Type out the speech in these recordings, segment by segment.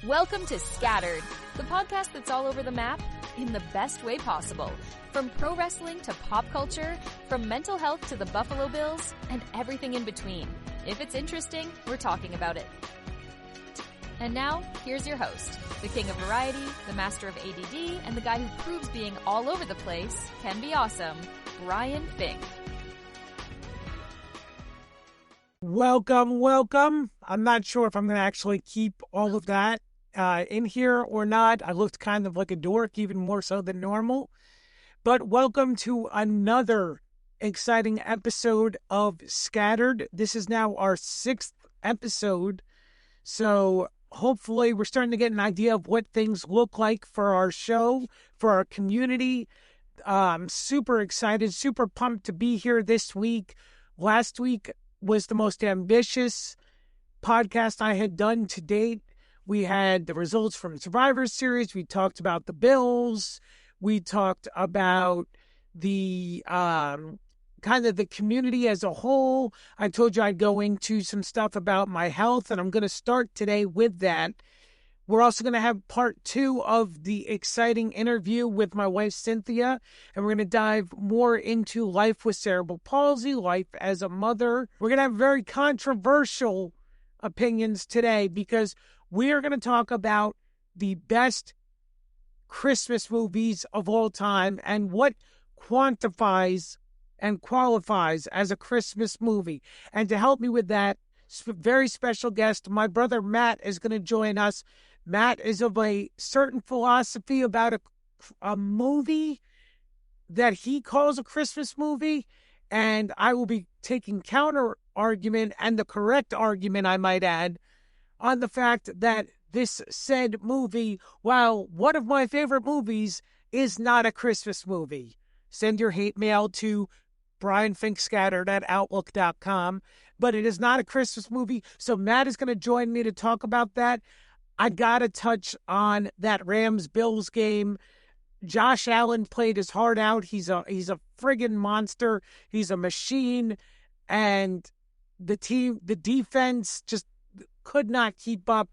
Welcome to Scattered, the podcast that's all over the map in the best way possible. From pro wrestling to pop culture, from mental health to the Buffalo Bills, and everything in between. If it's interesting, we're talking about it. And now, here's your host, the king of variety, the master of ADD, and the guy who proves being all over the place can be awesome, Brian Fink. Welcome. I'm not sure if I'm going to actually keep all of that in here or not. I looked kind of like a dork, even more so than normal. But welcome to another exciting episode of Scattered. This is now our 6th episode. So hopefully we're starting to get an idea of what things look like for our show, for our community. I'm super excited, super pumped to be here this week. Last week was the most ambitious podcast I had done to date. We had the results from Survivor Series. We talked about the Bills. We talked about the kind of the community as a whole. I told you I'd go into some stuff about my health, and I'm going to start today with that. We're also going to have part 2 of the exciting interview with my wife, Cynthia, and we're going to dive more into life with cerebral palsy, life as a mother. We're going to have very controversial opinions today because we are going to talk about the best Christmas movies of all time and what quantifies and qualifies as a Christmas movie. And to help me with that, very special guest, my brother Matt, is going to join us. Matt is of a certain philosophy about a movie that he calls a Christmas movie, and I will be taking counter argument and the correct argument, I might add, on the fact that this said movie, while one of my favorite movies, is not a Christmas movie. Send your hate mail to brianfinkscattered@outlook.com, but it is not a Christmas movie, so Matt is going to join me to talk about that. I got to touch on that Rams-Bills game. Josh Allen played his heart out. He's a friggin' monster. He's a machine. And the defense just could not keep up.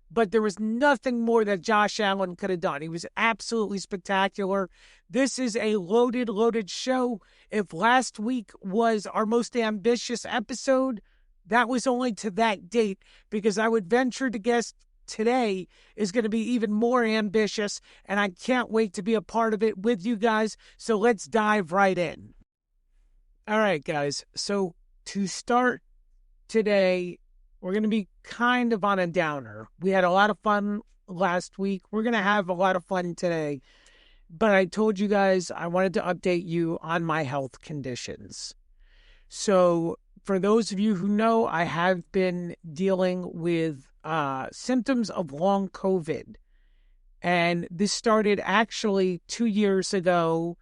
But there was nothing more that Josh Allen could have done. He was absolutely spectacular. This is a loaded show. If last week was our most ambitious episode, that was only to that date, because I would venture to guess today is going to be even more ambitious, and I can't wait to be a part of it with you guys. So let's dive right in. All right, guys. So to start today, we're going to be kind of on a downer. We had a lot of fun last week. We're going to have a lot of fun today. But I told you guys I wanted to update you on my health conditions. So for those of you who know, I have been dealing with symptoms of long COVID. And this started actually 2 years ago.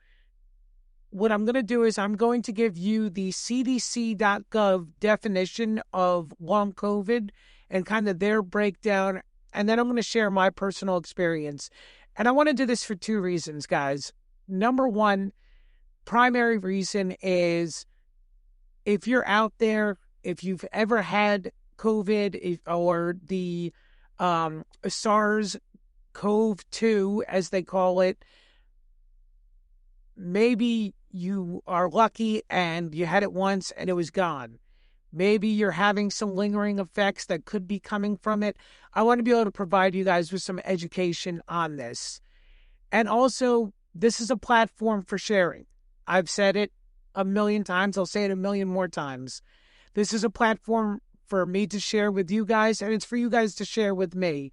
What I'm going to do is I'm going to give you the CDC.gov definition of long COVID and kind of their breakdown. And then I'm going to share my personal experience. And I want to do this for 2 reasons, guys. Number one, primary reason is if you're out there, if you've ever had COVID or the SARS-CoV-2, as they call it, maybe you are lucky and you had it once and it was gone. Maybe you're having some lingering effects that could be coming from it. I want to be able to provide you guys with some education on this. And also, this is a platform for sharing. I've said it a million times. I'll say it a million more times. This is a platform for me to share with you guys, and it's for you guys to share with me.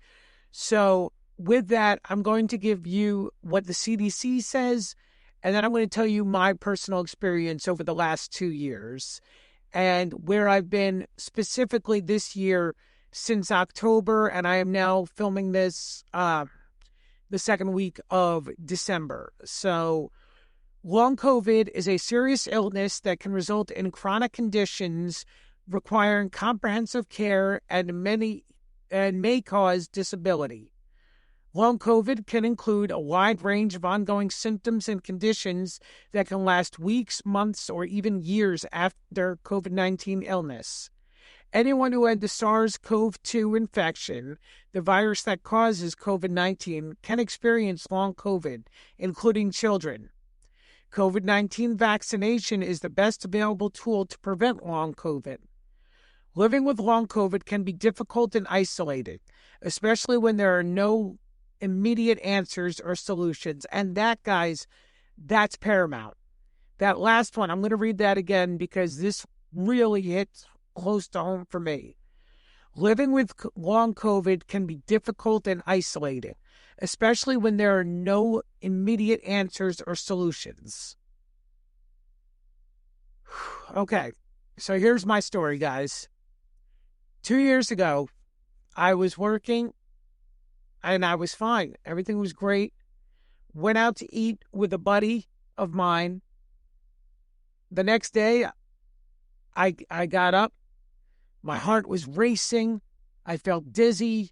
So with that, I'm going to give you what the CDC says, and then I'm going to tell you my personal experience over the last 2 years and where I've been specifically this year since October, and I am now filming this the second week of December. So long COVID is a serious illness that can result in chronic conditions requiring comprehensive care and may cause disability. Long COVID can include a wide range of ongoing symptoms and conditions that can last weeks, months, or even years after COVID-19 illness. Anyone who had the SARS-CoV-2 infection, the virus that causes COVID-19, can experience long COVID, including children. COVID-19 vaccination is the best available tool to prevent long COVID. Living with long COVID can be difficult and isolating, especially when there are no immediate answers or solutions. And that, guys, that's paramount. That last one, I'm going to read that again because this really hits close to home for me. Living with long COVID can be difficult and isolating, especially when there are no immediate answers or solutions. Okay, so here's my story, guys. 2 years ago, I was working and I was fine. Everything was great. Went out to eat with a buddy of mine. The next day, I got up. My heart was racing. I felt dizzy.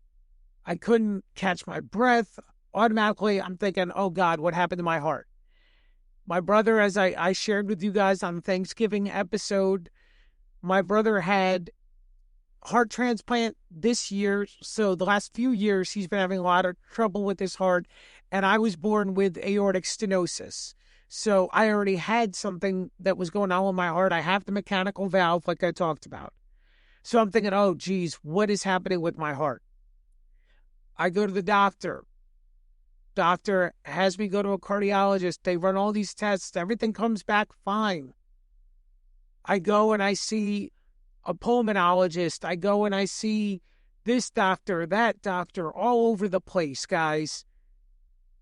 I couldn't catch my breath. Automatically, I'm thinking, oh God, what happened to my heart? My brother, as I shared with you guys on Thanksgiving episode, my brother had heart transplant this year. So the last few years, he's been having a lot of trouble with his heart. And I was born with aortic stenosis. So I already had something that was going on with my heart. I have the mechanical valve like I talked about. So I'm thinking, oh, geez, what is happening with my heart? I go to the doctor. Doctor has me go to a cardiologist. They run all these tests. Everything comes back fine. I go and I see a pulmonologist. I go and I see this doctor, that doctor, all over the place, guys.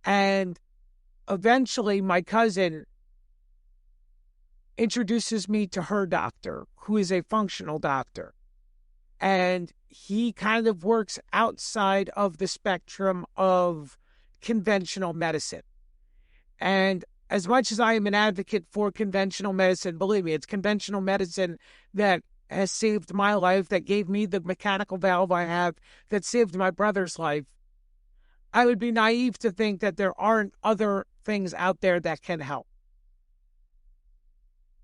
And eventually my cousin introduces me to her doctor, who is a functional doctor. And he kind of works outside of the spectrum of conventional medicine. And as much as I am an advocate for conventional medicine, believe me, it's conventional medicine that has saved my life, that gave me the mechanical valve I have, that saved my brother's life. I would be naive to think that there aren't other things out there that can help.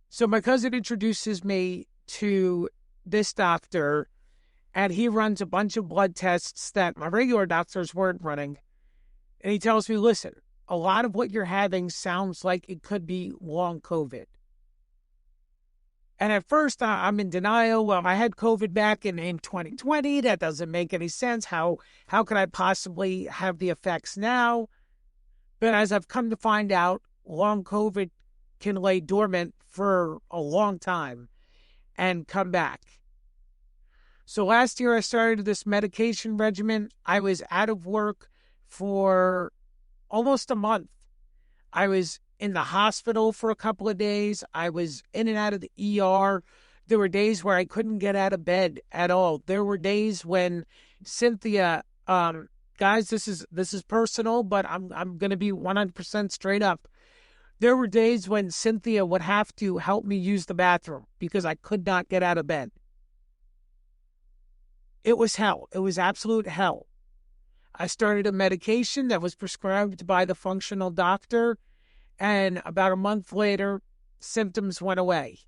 So my cousin introduces me to this doctor, and he runs a bunch of blood tests that my regular doctors weren't running. And he tells me, listen, a lot of what you're having sounds like it could be long COVID. And at first, I'm in denial. Well, I had COVID back in 2020. That doesn't make any sense. How could I possibly have the effects now? But as I've come to find out, long COVID can lay dormant for a long time and come back. So last year, I started this medication regimen. I was out of work for almost a month. I was in the hospital for a couple of days. I was in and out of the ER. There were days where I couldn't get out of bed at all. There were days when Cynthia, guys, this is personal, but I'm going to be 100% straight up. There were days when Cynthia would have to help me use the bathroom because I could not get out of bed. It was hell. It was absolute hell. I started a medication that was prescribed by the functional doctor, and about a month later, symptoms went away.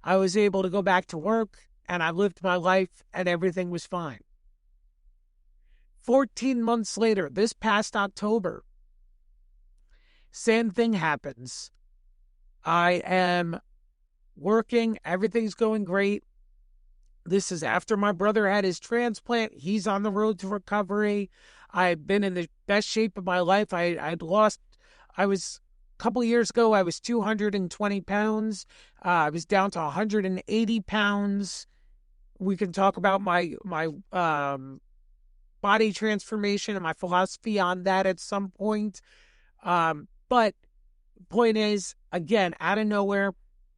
I was able to go back to work, and I lived my life, and everything was fine. 14 months later, this past October, same thing happens. I am working. Everything's going great. This is after my brother had his transplant. He's on the road to recovery. I've been in the best shape of my life. A couple of years ago, I was 220 pounds. I was down to 180 pounds. We can talk about my body transformation and my philosophy on that at some point. But point is, again, out of nowhere,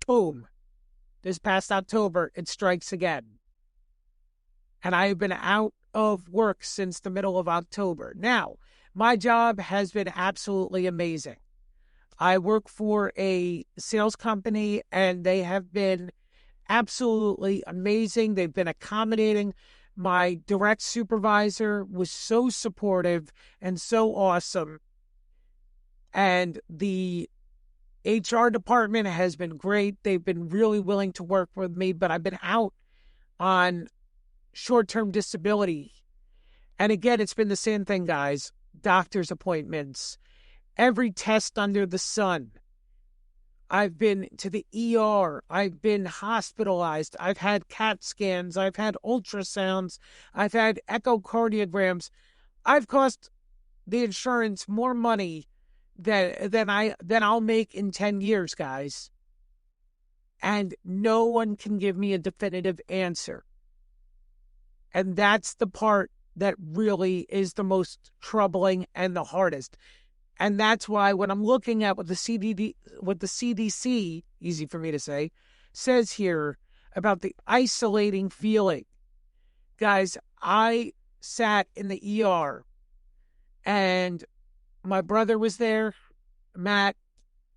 boom. This past October, it strikes again. And I've been out of work since the middle of October. Now, my job has been absolutely amazing. I work for a sales company, and they have been absolutely amazing. They've been accommodating. My direct supervisor was so supportive and so awesome. And the HR department has been great. They've been really willing to work with me, but I've been out on short-term disability. And again, it's been the same thing, guys. Doctor's appointments, every test under the sun. I've been to the ER. I've been hospitalized. I've had CAT scans. I've had ultrasounds. I've had echocardiograms. I've cost the insurance more money than I'll make in 10 years, guys. And no one can give me a definitive answer. And that's the part that really is the most troubling and the hardest. And that's why when I'm looking at what the CDC, easy for me to say, says here about the isolating feeling. Guys, I sat in the ER and my brother was there, Matt,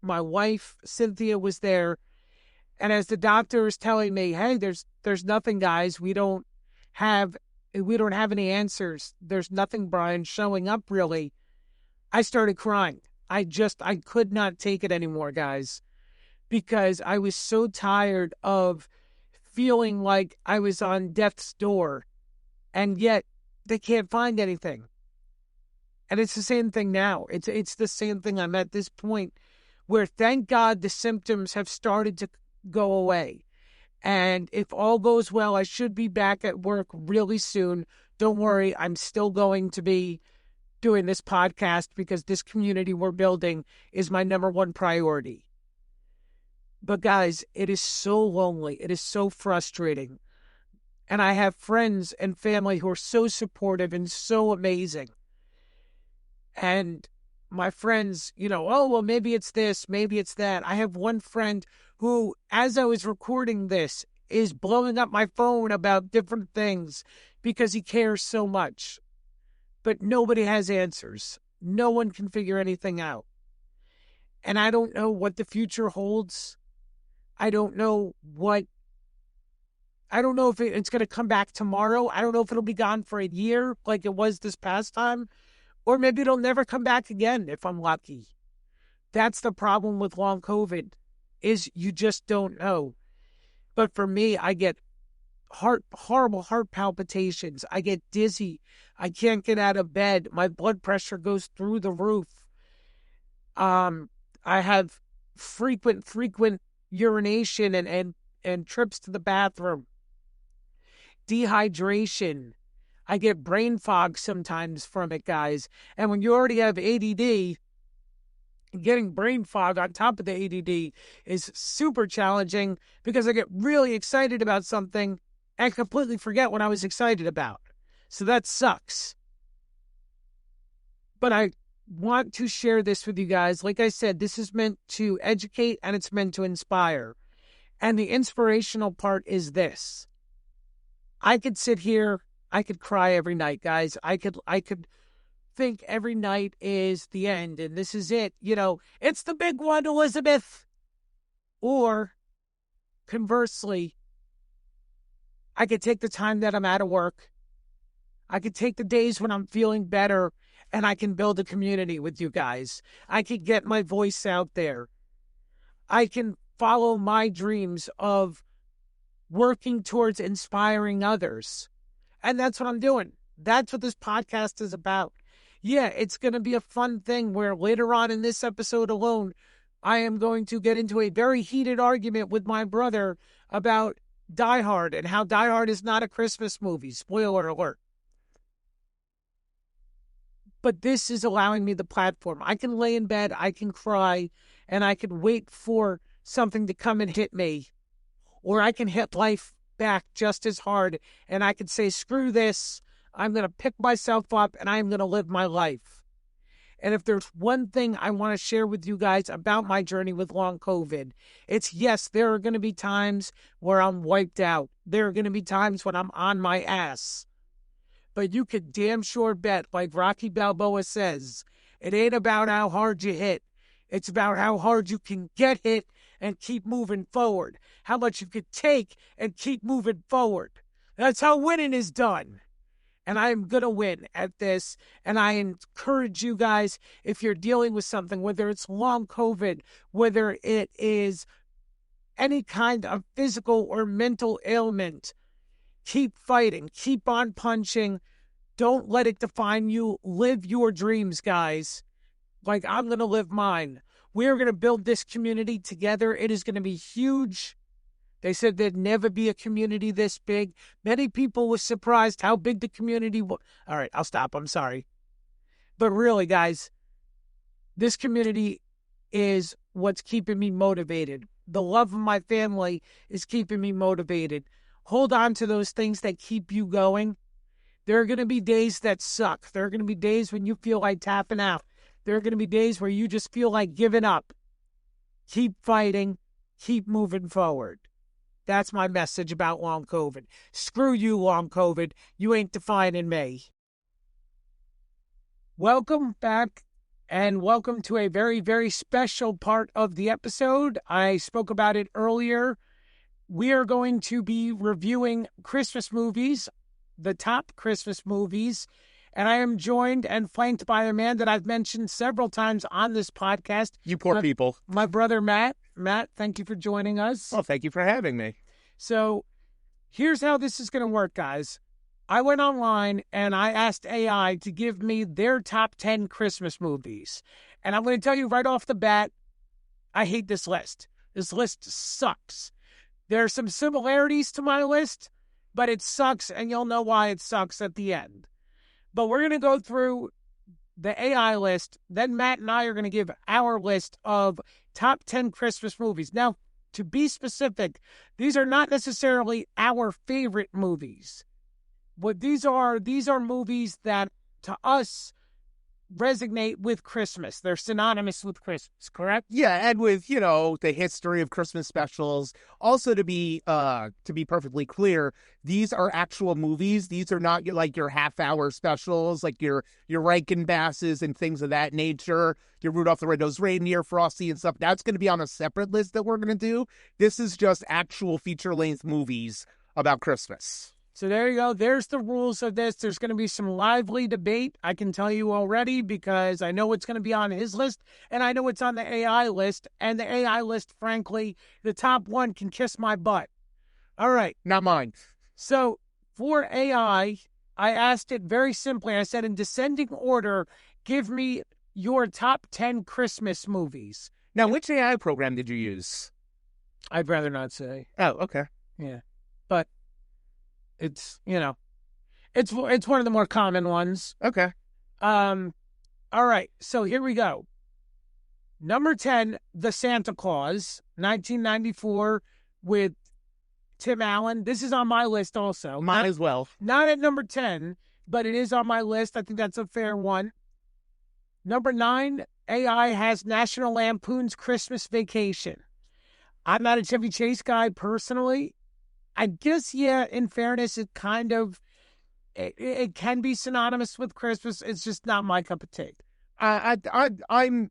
my wife, Cynthia, was there. And as the doctor is telling me, hey, there's nothing, guys. We don't have any answers. There's nothing, Brian, showing up really. I started crying. I could not take it anymore, guys, because I was so tired of feeling like I was on death's door, and yet they can't find anything. And it's the same thing now. It's the same thing. I'm at this point where, thank God, the symptoms have started to go away. And if all goes well, I should be back at work really soon. Don't worry, I'm still going to be doing this podcast because this community we're building is my number one priority. But guys, it is so lonely. It is so frustrating. And I have friends and family who are so supportive and so amazing. And my friends, oh, well, maybe it's this, maybe it's that. I have one friend who, as I was recording this, is blowing up my phone about different things because he cares so much. But nobody has answers. No one can figure anything out. And I don't know what the future holds. I don't know if it's going to come back tomorrow. I don't know if it'll be gone for a year like it was this past time. Or maybe it'll never come back again if I'm lucky. That's the problem with long COVID, is you just don't know. But for me, I get horrible heart palpitations. I get dizzy. I can't get out of bed. My blood pressure goes through the roof. I have frequent urination and trips to the bathroom. Dehydration. I get brain fog sometimes from it, guys. And when you already have ADD, getting brain fog on top of the ADD is super challenging because I get really excited about something and completely forget what I was excited about. So that sucks. But I want to share this with you guys. Like I said, this is meant to educate and it's meant to inspire. And the inspirational part is this. I could sit here, I could cry every night, guys. I could think every night is the end and this is it. It's the big one, Elizabeth. Or conversely, I could take the time that I'm out of work. I could take the days when I'm feeling better and I can build a community with you guys. I could get my voice out there. I can follow my dreams of working towards inspiring others. And that's what I'm doing. That's what this podcast is about. Yeah, it's going to be a fun thing where later on in this episode alone, I am going to get into a very heated argument with my brother about Die Hard and how Die Hard is not a Christmas movie. Spoiler alert. But this is allowing me the platform. I can lay in bed, I can cry, and I can wait for something to come and hit me. Or I can hit life back just as hard, and I can say, screw this. I'm going to pick myself up, and I'm going to live my life. And if there's one thing I want to share with you guys about my journey with long COVID, it's yes, there are going to be times where I'm wiped out. There are going to be times when I'm on my ass. But you could damn sure bet, like Rocky Balboa says, it ain't about how hard you hit. It's about how hard you can get hit and keep moving forward. How much you could take and keep moving forward. That's how winning is done. And I'm going to win at this. And I encourage you guys, if you're dealing with something, whether it's long COVID, whether it is any kind of physical or mental ailment, Keep fighting. Keep on punching. Don't let it define you. Live your dreams, guys. Like I'm going to live mine. We're going to build this community together. It is going to be huge. They said there'd never be a community this big. Many people were surprised how big the community was. All right, I'll stop. I'm sorry. But really, guys, this community is what's keeping me motivated. The love of my family is keeping me motivated. Hold on to those things that keep you going. There are going to be days that suck. There are going to be days when you feel like tapping out. There are going to be days where you just feel like giving up. Keep fighting. Keep moving forward. That's my message about long COVID. Screw you, long COVID. You ain't defining me. Welcome back, and welcome to a very, very special part of the episode. I spoke about it earlier. We are going to be reviewing Christmas movies, the top Christmas movies, and I am joined and flanked by a man that I've mentioned several times on this podcast. You poor people. My brother, Matt. Matt, thank you for joining us. Well, thank you for having me. So here's how this is going to work, guys. I went online and I asked AI to give me their top 10 Christmas movies. And I'm going to tell you right off the bat, I hate this list. This list sucks. There are some similarities to my list, but it sucks, and you'll know why it sucks at the end. But we're going to go through the AI list. Then Matt and I are going to give our list of top 10 Christmas movies. Now, to be specific, these are not necessarily our favorite movies. What these are movies that, to us, resonate with Christmas. They're synonymous with Christmas, correct? Yeah, and with, the history of Christmas specials. Also, to be perfectly clear, these are actual movies. These are not like your half-hour specials, like your Rankin Basses and things of that nature, your Rudolph the Red-Nosed Reindeer, Frosty and stuff. That's going to be on a separate list that we're going to do. This is just actual feature-length movies about Christmas. So there you go. There's the rules of this. There's going to be some lively debate, I can tell you already, because I know it's going to be on his list, and I know it's on the AI list. And the AI list, frankly, the top one can kiss my butt. All right. Not mine. So for AI, I asked it very simply. I said, in descending order, give me your top 10 Christmas movies. Now, which AI program did you use? I'd rather not say. Oh, okay. Yeah. But it's, it's one of the more common ones. Okay. All right. So here we go. Number 10, The Santa Claus, 1994 with Tim Allen. This is on my list also. Mine as well. Not at number 10, but it is on my list. I think that's a fair one. Number 9, AI has National Lampoon's Christmas Vacation. I'm not a Chevy Chase guy personally. I guess, yeah, in fairness, it kind of, it can be synonymous with Christmas. It's just not my cup of tea. I don't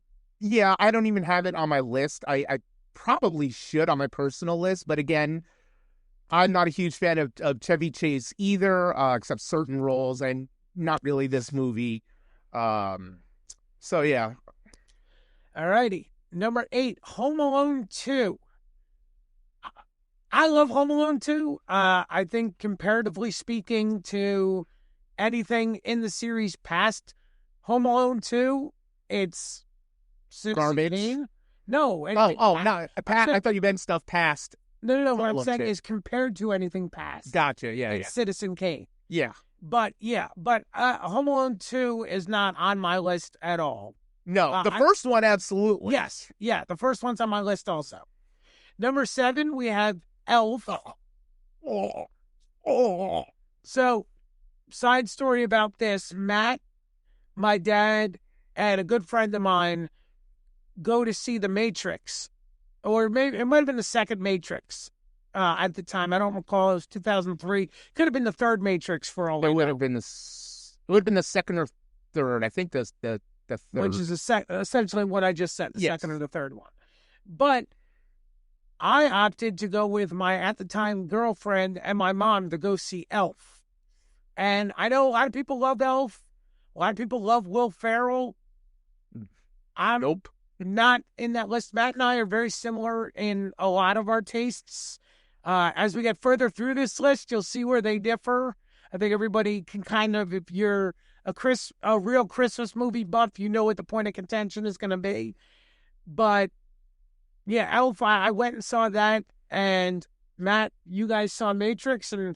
even have it on my list. I probably should on my personal list, but again, I'm not a huge fan of Chevy Chase either, except certain roles, and not really this movie. So yeah. All righty. Number 8, Home Alone 2. I love Home Alone 2. I think comparatively speaking to anything in the series past Home Alone 2, it's garbage. No. No. I thought you meant stuff past. No. What I'm saying is compared to anything past. Gotcha. Yeah. Like Citizen Kane. Yeah. But Home Alone 2 is not on my list at all. No, the first one, absolutely. Yes. Yeah, the first one's on my list also. Number 7, we have Elf. So, side story about this. Matt, my dad, and a good friend of mine go to see The Matrix. Or maybe it might have been the second Matrix at the time. I don't recall. It was 2003. Could have been the third Matrix for all I know. It would have been the second or third. I think the third. Which is essentially what I just said, the second or the third one. But I opted to go with my, at the time, girlfriend and my mom to go see Elf. And I know a lot of people love Elf. A lot of people love Will Ferrell. I'm not in that list. Matt and I are very similar in a lot of our tastes. As we get further through this list, you'll see where they differ. I think everybody can kind of, if you're a real Christmas movie buff, you know what the point of contention is going to be. But yeah, Elf, I went and saw that, and Matt, you guys saw Matrix, and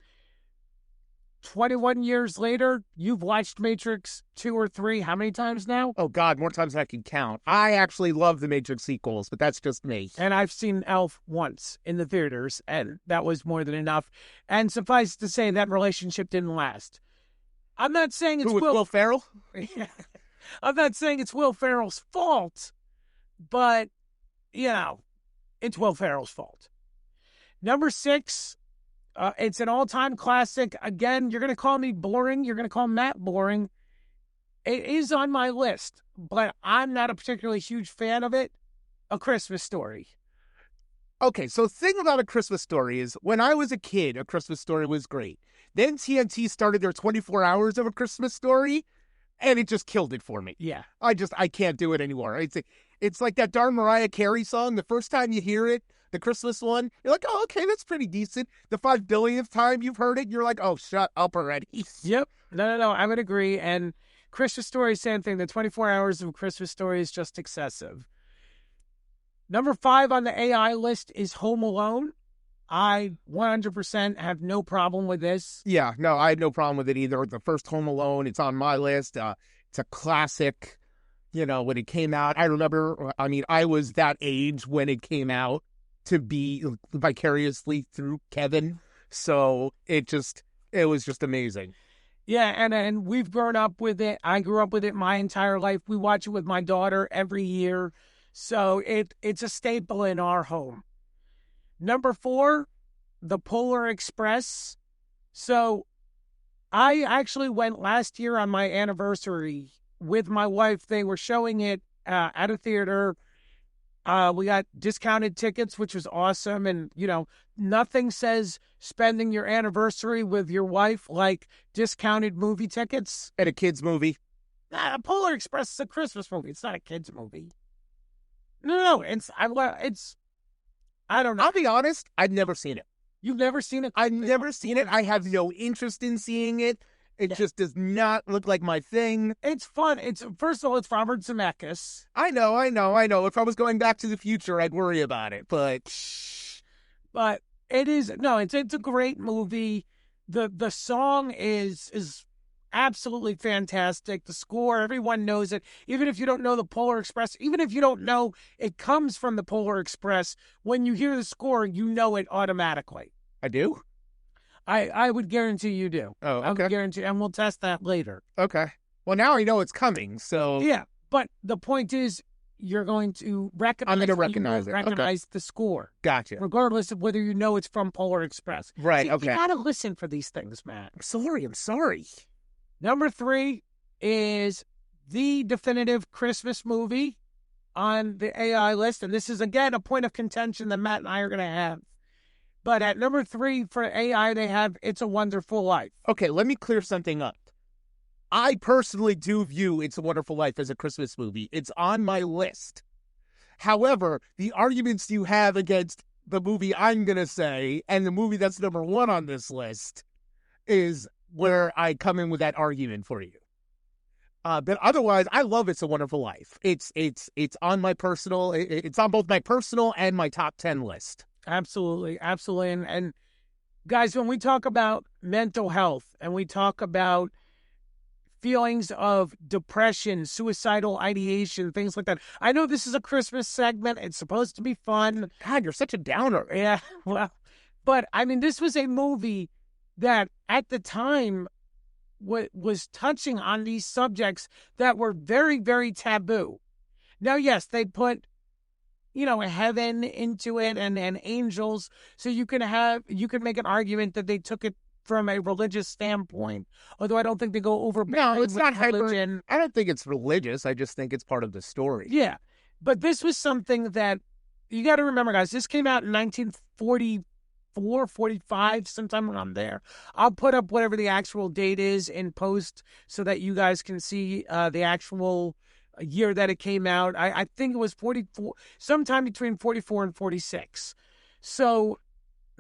21 years later, you've watched Matrix 2 or 3 how many times now? Oh, God, more times than I can count. I actually love the Matrix sequels, but that's just me. And I've seen Elf once in the theaters, and that was more than enough. And suffice to say, that relationship didn't last. I'm not saying it's Will Ferrell? I'm not saying it's Will Ferrell's fault, but, you know, it's Will Ferrell's fault. Number 6... it's an all-time classic. Again, you're going to call me boring. You're going to call Matt boring. It is on my list, but I'm not a particularly huge fan of it. A Christmas Story. Okay, so the thing about A Christmas Story is when I was a kid, A Christmas Story was great. Then TNT started their 24 hours of A Christmas Story, and it just killed it for me. Yeah. I can't do it anymore. It's like that darn Mariah Carey song. The first time you hear it, the Christmas one, you're like, oh, okay, that's pretty decent. The 5 billionth time you've heard it, you're like, oh, shut up already. Yep. No, I would agree. And Christmas Story, same thing. The 24 hours of Christmas Story is just excessive. Number 5 on the AI list is Home Alone. I 100% have no problem with this. Yeah, no, I had no problem with it either. The first Home Alone, it's on my list. It's a classic, when it came out. I remember, I was that age when it came out to be vicariously through Kevin. So it was just amazing. Yeah, and we've grown up with it. I grew up with it my entire life. We watch it with my daughter every year. So it's a staple in our home. Number 4, The Polar Express. So I actually went last year on my anniversary with my wife. They were showing it at a theater. We got discounted tickets, which was awesome. And, nothing says spending your anniversary with your wife like discounted movie tickets. And a kid's movie. Polar Express is a Christmas movie. It's not a kid's movie. No, I don't know. I'll be honest, I've never seen it. You've never seen it? I've never seen it. I have no interest in seeing it. It just does not look like my thing. It's fun. First of all, it's Robert Zemeckis. I know. If I was going back to the future, I'd worry about it. But it is it's a great movie. The song is absolutely fantastic. The score, everyone knows it. Even if you don't know the Polar Express, even if you don't know it comes from the Polar Express, when you hear the score, you know it automatically. I do? I would guarantee you do. Oh, okay. I would guarantee, and we'll test that later. Okay. Well, now I know it's coming, so... Yeah, but the point is, you're going to recognize... I'm going to recognize it. Recognize the score. Gotcha. Regardless of whether you know it's from Polar Express. Right, See, okay. You got to listen for these things, Matt. I'm sorry. Number 3 is the definitive Christmas movie on the AI list. And this is, again, a point of contention that Matt and I are going to have. But at number 3 for AI, they have It's a Wonderful Life. Okay, let me clear something up. I personally do view It's a Wonderful Life as a Christmas movie. It's on my list. However, the arguments you have against the movie I'm going to say and the movie that's number 1 on this list is where I come in with that argument for you. But otherwise, I love It's a Wonderful Life. It's on my personal, it's on both my personal and my top 10 list. Absolutely. And guys, when we talk about mental health and we talk about feelings of depression, suicidal ideation, things like that. I know this is a Christmas segment. It's supposed to be fun. God, you're such a downer. Yeah, well, but this was a movie that at the time was touching on these subjects that were very, very taboo. Now, yes, they put, heaven into it and angels. So you can make an argument that they took it from a religious standpoint, although I don't think they go over. No, it's not religion. I don't think it's religious. I just think it's part of the story. Yeah, but this was something that you got to remember, guys. This came out in 1944, 45, sometime around there. I'll put up whatever the actual date is in post so that you guys can see the actual year that it came out. I think it was 44, sometime between 44 and 46. So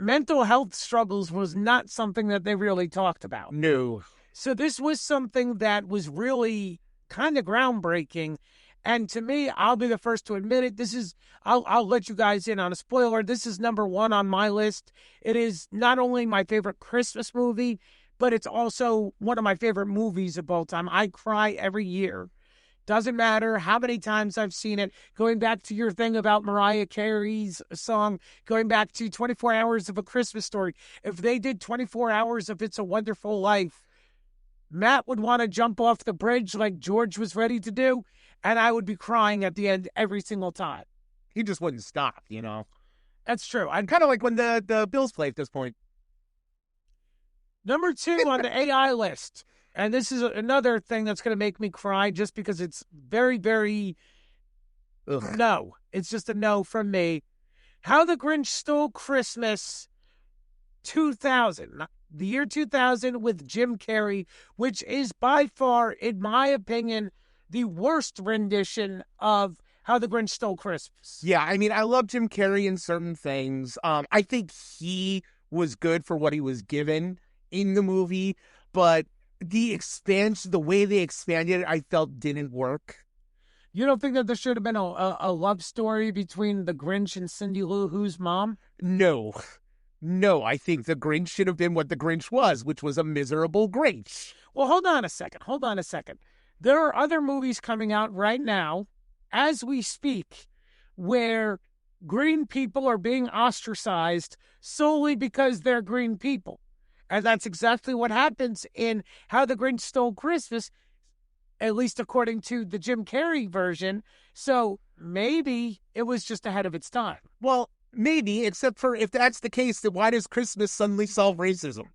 mental health struggles was not something that they really talked about. No. So this was something that was really kind of groundbreaking. And to me, I'll be the first to admit it. I'll let you guys in on a spoiler. This is number one on my list. It is not only my favorite Christmas movie, but it's also one of my favorite movies of all time. I cry every year. Doesn't matter how many times I've seen it. Going back to your thing about Mariah Carey's song, going back to 24 Hours of a Christmas Story. If they did 24 hours of It's a Wonderful Life, Matt would want to jump off the bridge like George was ready to do, and I would be crying at the end every single time. He just wouldn't stop, you know. That's true. I'm kind of like when the Bills play at this point. Number 2 on the AI list, and this is another thing that's going to make me cry just because it's very, very no. It's just a no from me. How the Grinch Stole Christmas 2000. The year 2000 with Jim Carrey, which is by far, in my opinion, the worst rendition of How the Grinch Stole Christmas. Yeah, I mean, I love Jim Carrey in certain things. I think he was good for what he was given in the movie, but the way they expanded it, I felt didn't work. You don't think that there should have been a love story between the Grinch and Cindy Lou Who's mom? No, I think the Grinch should have been what the Grinch was, which was a miserable Grinch. Well, hold on a second. There are other movies coming out right now, as we speak, where green people are being ostracized solely because they're green people. And that's exactly what happens in How the Grinch Stole Christmas, at least according to the Jim Carrey version. So maybe it was just ahead of its time. Well, maybe, except for if that's the case, then why does Christmas suddenly solve racism?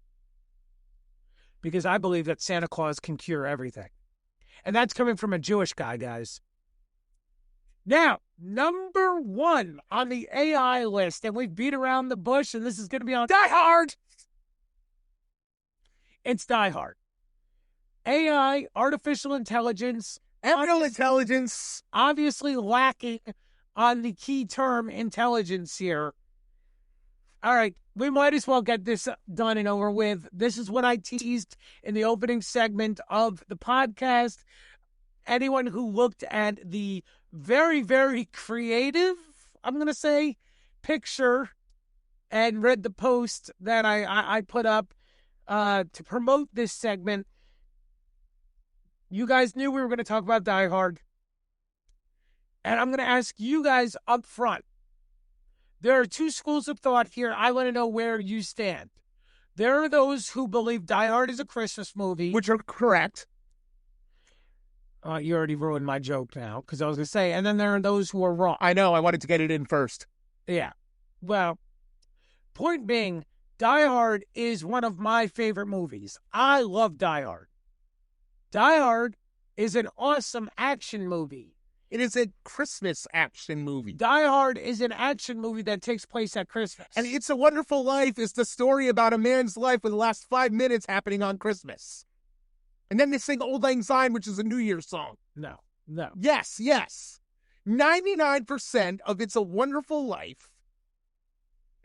Because I believe that Santa Claus can cure everything. And that's coming from a Jewish guy, guys. Now, number 1 on the AI list, and we've beat around the bush, and this is going to be on Die Hard. It's Die Hard. AI, artificial intelligence. Obviously lacking on the key term intelligence here. All right, we might as well get this done and over with. This is what I teased in the opening segment of the podcast. Anyone who looked at the very, very creative, I'm going to say, picture and read the post that I put up to promote this segment, you guys knew we were going to talk about Die Hard. And I'm going to ask you guys up front. There are 2 schools of thought here. I want to know where you stand. There are those who believe Die Hard is a Christmas movie. Which are correct. You already ruined my joke now, because I was going to say, and then there are those who are wrong. I know, I wanted to get it in first. Yeah. Well, point being, Die Hard is one of my favorite movies. I love Die Hard. Die Hard is an awesome action movie. It is a Christmas action movie. Die Hard is an action movie that takes place at Christmas. And It's a Wonderful Life is the story about a man's life with the last 5 minutes happening on Christmas. And then they sing Old Lang Syne, which is a New Year's song. No. Yes. 99% of It's a Wonderful Life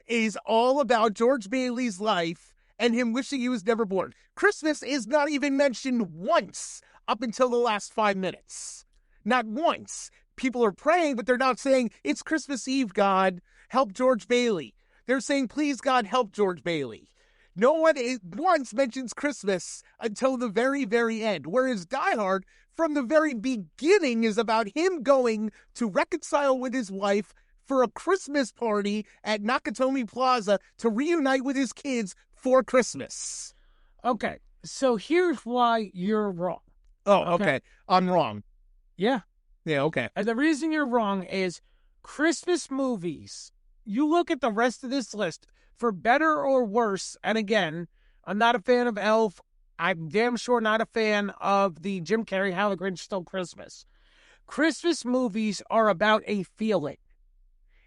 is all about George Bailey's life and him wishing he was never born. Christmas is not even mentioned once up until the last 5 minutes. Not once. People are praying, but they're not saying, it's Christmas Eve, God, help George Bailey. They're saying, please, God, help George Bailey. No one once mentions Christmas until the very, very end. Whereas Die Hard, from the very beginning, is about him going to reconcile with his wife for a Christmas party at Nakatomi Plaza to reunite with his kids for Christmas. Okay, so here's why you're wrong. Oh, okay. I'm wrong. Yeah. Yeah, okay. And the reason you're wrong is Christmas movies. You look at the rest of this list, for better or worse, and again, I'm not a fan of Elf. I'm damn sure not a fan of the Jim Carrey How the Grinch Stole Christmas. Christmas movies are about a feeling.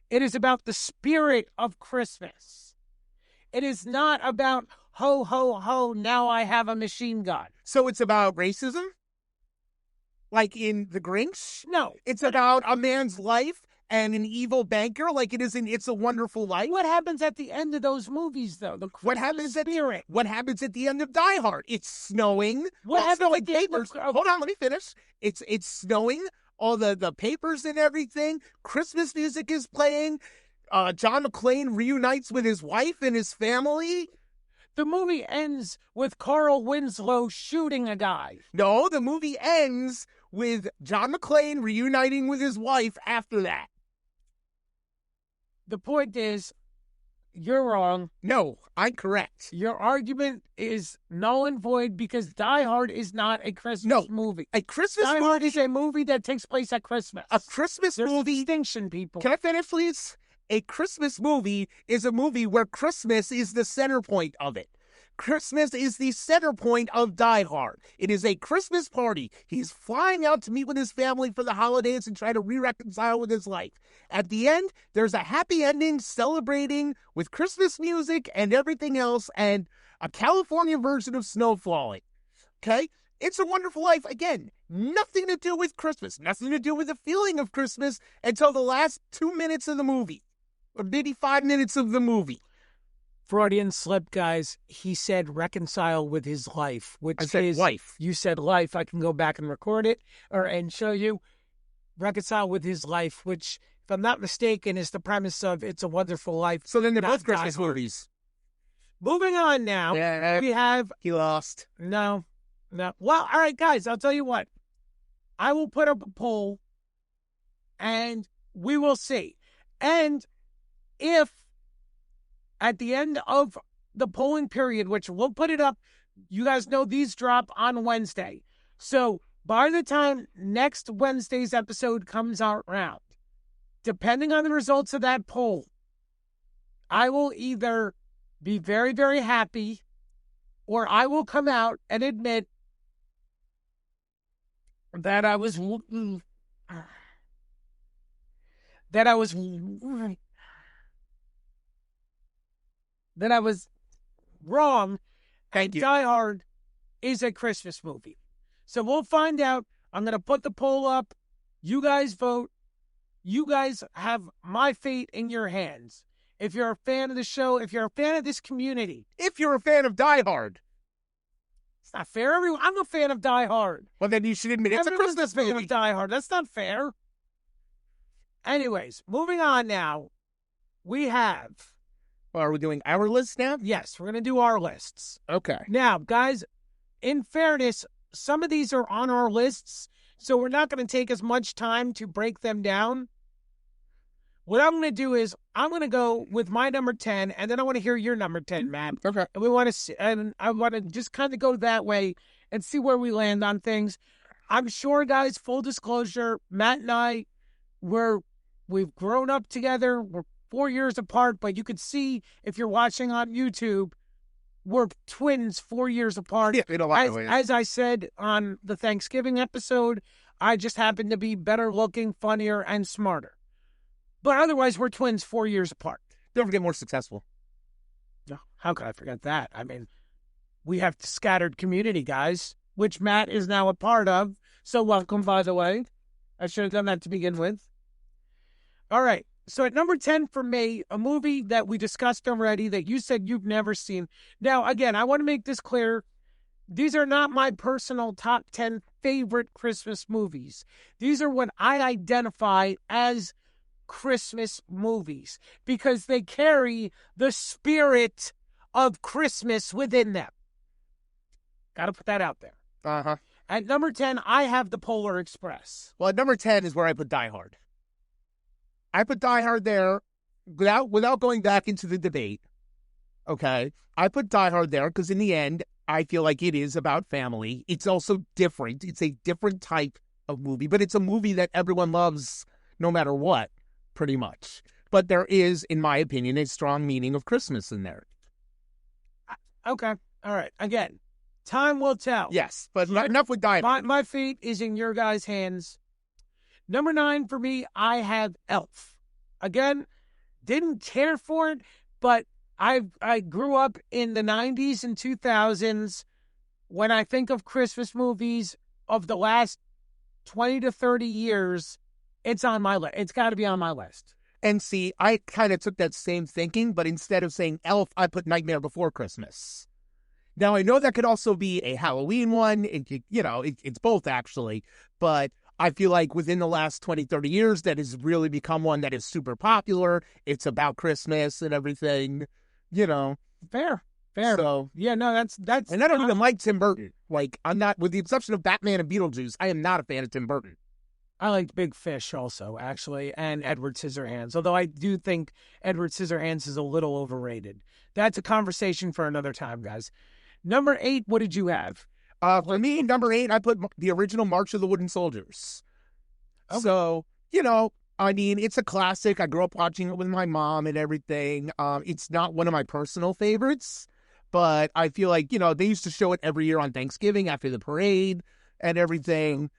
It is about the spirit of Christmas. It is not about, ho, ho, ho, now I have a machine gun. So it's about racism? Like in The Grinch? No. It's about a man's life and an evil banker like it is in It's a Wonderful Life. What happens at the end of those movies, though? What happens at the end of Die Hard? It's snowing. What happens at the end papers? Hold on, let me finish. It's snowing. All the papers and everything. Christmas music is playing. John McClane reunites with his wife and his family. The movie ends with Carl Winslow shooting a guy. No, the movie ends with John McClane reuniting with his wife after that. The point is, you're wrong. No, I'm correct. Your argument is null and void because Die Hard is not a Christmas movie. A Christmas Die Hard is a movie that takes place at Christmas. A Christmas There's movie. distinction, people. Can I finish, please? A Christmas movie is a movie where Christmas is the center point of it. Christmas is the center point of Die Hard. It is a Christmas party. He's flying out to meet with his family for the holidays and try to re-reconcile with his life. At the end, there's a happy ending celebrating with Christmas music and everything else and a California version of snow falling. Okay? It's a Wonderful Life. Again, nothing to do with Christmas. Nothing to do with the feeling of Christmas until the last 2 minutes of the movie. Or maybe 5 minutes of the movie. Freudian slip, guys. He said reconcile with his life, which I said is life. You said life. I can go back and record it and show you. Reconcile with his life, which, if I'm not mistaken, is the premise of It's a Wonderful Life. So then they're not both Christmas Die Hard. movies. Moving on now. Yeah, we have... He lost. No. Well, all right, guys, I'll tell you what. I will put up a poll, and we will see. And if at the end of the polling period, which we'll put it up, you guys know these drop on Wednesday. So by the time next Wednesday's episode comes out around, depending on the results of that poll, I will either be very, very happy or I will come out and admit that I was wrong. Thank you. Die Hard is a Christmas movie. So we'll find out. I'm going to put the poll up. You guys vote. You guys have my fate in your hands. If you're a fan of the show, if you're a fan of this community. If you're a fan of Die Hard. It's not fair. I'm a fan of Die Hard. Well, then you should admit it's a Christmas fan movie. of Die Hard. That's not fair. Anyways, moving on now. We have... Well, are we doing our list now? Yes, we're going to do our lists. Okay. Now, guys, in fairness, some of these are on our lists, so we're not going to take as much time to break them down. What I'm going to do is I'm going to go with my number 10, and then I want to hear your number 10, Matt. Okay. And I want to just kind of go that way and see where we land on things. I'm sure, guys, full disclosure, Matt and I, we've grown up together. We're 4 years apart, but you could see if you're watching on YouTube, we're twins 4 years apart. Yeah, in a lot of ways. As I said on the Thanksgiving episode, I just happen to be better looking, funnier, and smarter. But otherwise, we're twins 4 years apart. Don't forget more successful. No, how could I forget that? I mean, we have scattered community, guys, which Matt is now a part of. So welcome, by the way. I should have done that to begin with. All right. So at number 10 for me, a movie that we discussed already that you said you've never seen. Now, again, I want to make this clear. These are not my personal top 10 favorite Christmas movies. These are what I identify as Christmas movies because they carry the spirit of Christmas within them. Got to put that out there. Uh-huh. At number 10, I have The Polar Express. Well, at number 10 is where I put Die Hard. I put Die Hard there without going back into the debate. Okay? I put Die Hard there because in the end, I feel like it is about family. It's also different. It's a different type of movie, but it's a movie that everyone loves no matter what, pretty much. But there is, in my opinion, a strong meaning of Christmas in there. Okay. All right. Again, time will tell. Yes, but enough with Die Hard. My fate is in your guys' hands. Number 9 for me, I have Elf. Again, didn't care for it, but I grew up in the 90s and 2000s. When I think of Christmas movies of the last 20 to 30 years, it's on my list. It's got to be on my list. And see, I kind of took that same thinking, but instead of saying Elf, I put Nightmare Before Christmas. Now, I know that could also be a Halloween one. It's both, actually. But I feel like within the last 20, 30 years, that has really become one that is super popular. It's about Christmas and everything, Fair. So, yeah, no, that's. And I don't even like Tim Burton. Like, I'm not, with the exception of Batman and Beetlejuice, I am not a fan of Tim Burton. I liked Big Fish also, actually, and Edward Scissorhands. Although I do think Edward Scissorhands is a little overrated. That's a conversation for another time, guys. Number 8, what did you have? For me, number 8, I put the original March of the Wooden Soldiers. Okay. So, it's a classic. I grew up watching it with my mom and everything. It's not one of my personal favorites, but I feel like, they used to show it every year on Thanksgiving after the parade and everything.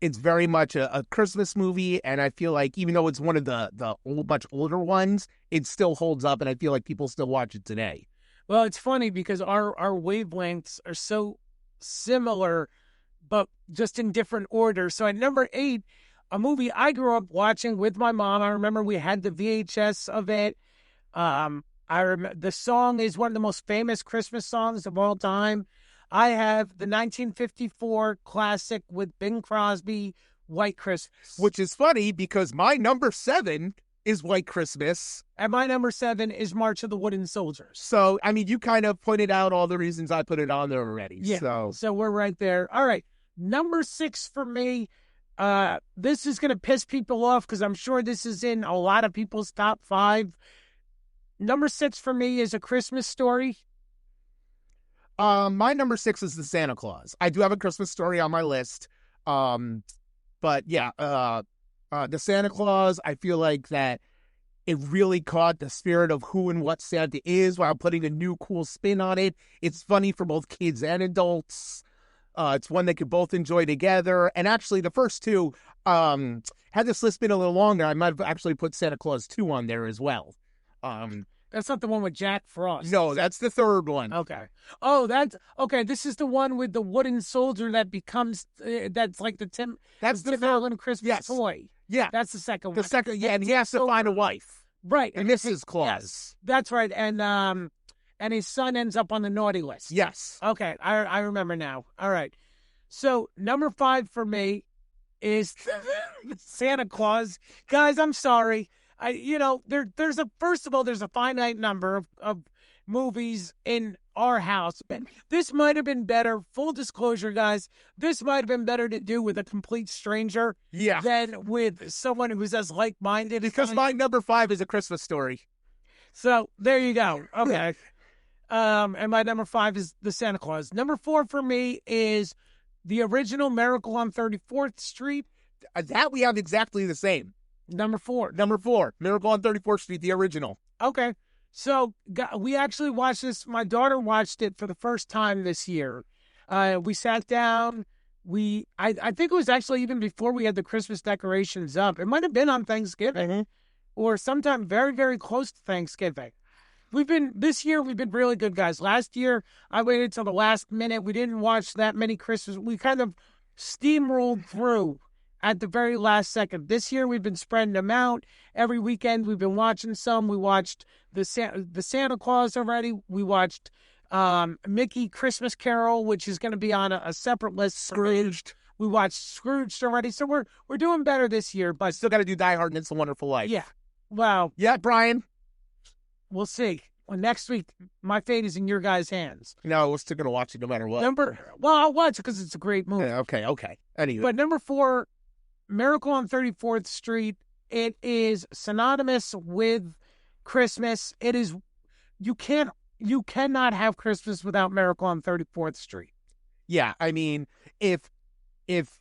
It's very much a Christmas movie, and I feel like even though it's one of the much older ones, it still holds up, and I feel like people still watch it today. Well, it's funny because our wavelengths are so similar, but just in different order. So at number 8, a movie I grew up watching with my mom. I remember we had the VHS of it. I remember the song is one of the most famous Christmas songs of all time. I have the 1954 classic with Bing Crosby, White Christmas. Which is funny because my number 7 is White Christmas. And my number 7 is March of the Wooden Soldiers. So, you kind of pointed out all the reasons I put it on there already. Yeah, so we're right there. All right, number 6 for me. This is going to piss people off because I'm sure this is in a lot of people's top 5. Number 6 for me is A Christmas Story. My number 6 is The Santa Claus. I do have A Christmas Story on my list. But yeah, The Santa Claus, I feel like that it really caught the spirit of who and what Santa is while putting a new cool spin on it. It's funny for both kids and adults. It's one they could both enjoy together. And actually, the first two, had this list been a little longer, I might have actually put Santa Claus 2 on there as well. That's not the one with Jack Frost. No, that's the third one. Okay. Oh, that's okay. This is the one with the wooden soldier that becomes that's like the Tim. That's the Tim Allen Christmas toy. Yeah, that's the second one. The second, yeah, and he has to find a wife. Right, and Mrs. Claus. Yes, that's right, and his son ends up on the naughty list. Yes. Okay, I remember now. All right. So number 5 for me is Santa Claus. Guys, I'm sorry. There's a finite number of movies in our house. This might have been better. Full disclosure, guys, this might have been better to do with a complete stranger than with someone who's as like-minded. Because my number 5 is A Christmas Story. So there you go. Okay. And my number 5 is The Santa Claus. Number 4 for me is the original Miracle on 34th Street. That we have exactly the same. Number 4, Miracle on 34th Street, the original. Okay. So we actually watched this. My daughter watched it for the first time this year. We sat down. I think it was actually even before we had the Christmas decorations up. It might have been on Thanksgiving or sometime very, very close to Thanksgiving. This year we've been really good, guys. Last year, I waited till the last minute. We didn't watch that many Christmas. We kind of steamrolled through at the very last second. This year, we've been spreading them out. Every weekend, we've been watching some. We watched the Santa Claus already. We watched Mickey Christmas Carol, which is going to be on a separate list. Scrooged. We watched Scrooged already. So we're doing better this year. But still got to do Die Hard and It's a Wonderful Life. Yeah. Wow. Yeah, Brian. We'll see. Well, next week, my fate is in your guys' hands. No, we're still going to watch it no matter what. I'll watch it because it's a great movie. Yeah, okay. Anyway. But number 4, Miracle on 34th Street. It is synonymous with Christmas. It is, you cannot have Christmas without Miracle on 34th Street. Yeah, I mean, if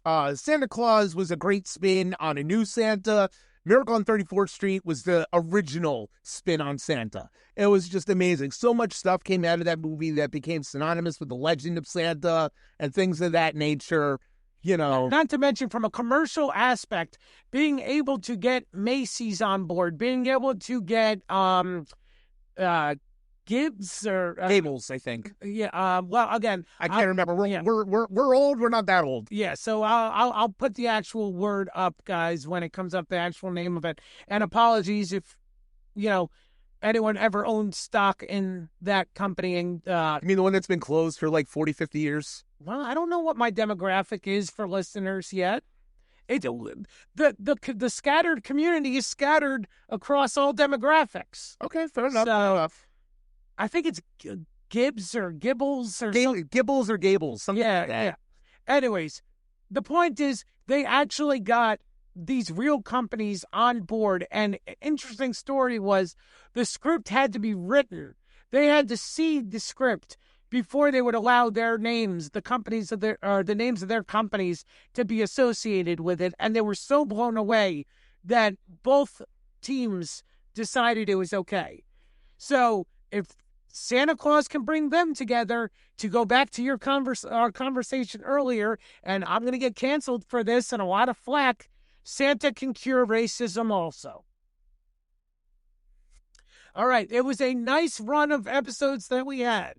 Santa Claus was a great spin on a new Santa, Miracle on 34th Street was the original spin on Santa. It was just amazing. So much stuff came out of that movie that became synonymous with the legend of Santa and things of that nature. Not to mention from a commercial aspect, being able to get Macy's on board, being able to get Gibbs or Gables, I think. Yeah. Well, again, I can't remember. We're old. We're not that old. Yeah. So I'll put the actual word up, guys, when it comes up, the actual name of it. And apologies if anyone ever owned stock in that company. And You mean the one that's been closed for like 40, 50 years? Well, I don't know what my demographic is for listeners yet. The scattered community is scattered across all demographics. Okay, fair enough. So, I think it's Gibbs or Gibbles or something. Gibbles or Gables. Something like that. Yeah. Anyways, the point is they actually got these real companies on board. And an interesting story was the script had to be written. They had to see the script before they would allow their names, the names of their companies, to be associated with it. And they were so blown away that both teams decided it was okay. So if Santa Claus can bring them together, to go back to our conversation earlier, and I'm going to get canceled for this and a lot of flack, Santa can cure racism also. All right, it was a nice run of episodes that we had.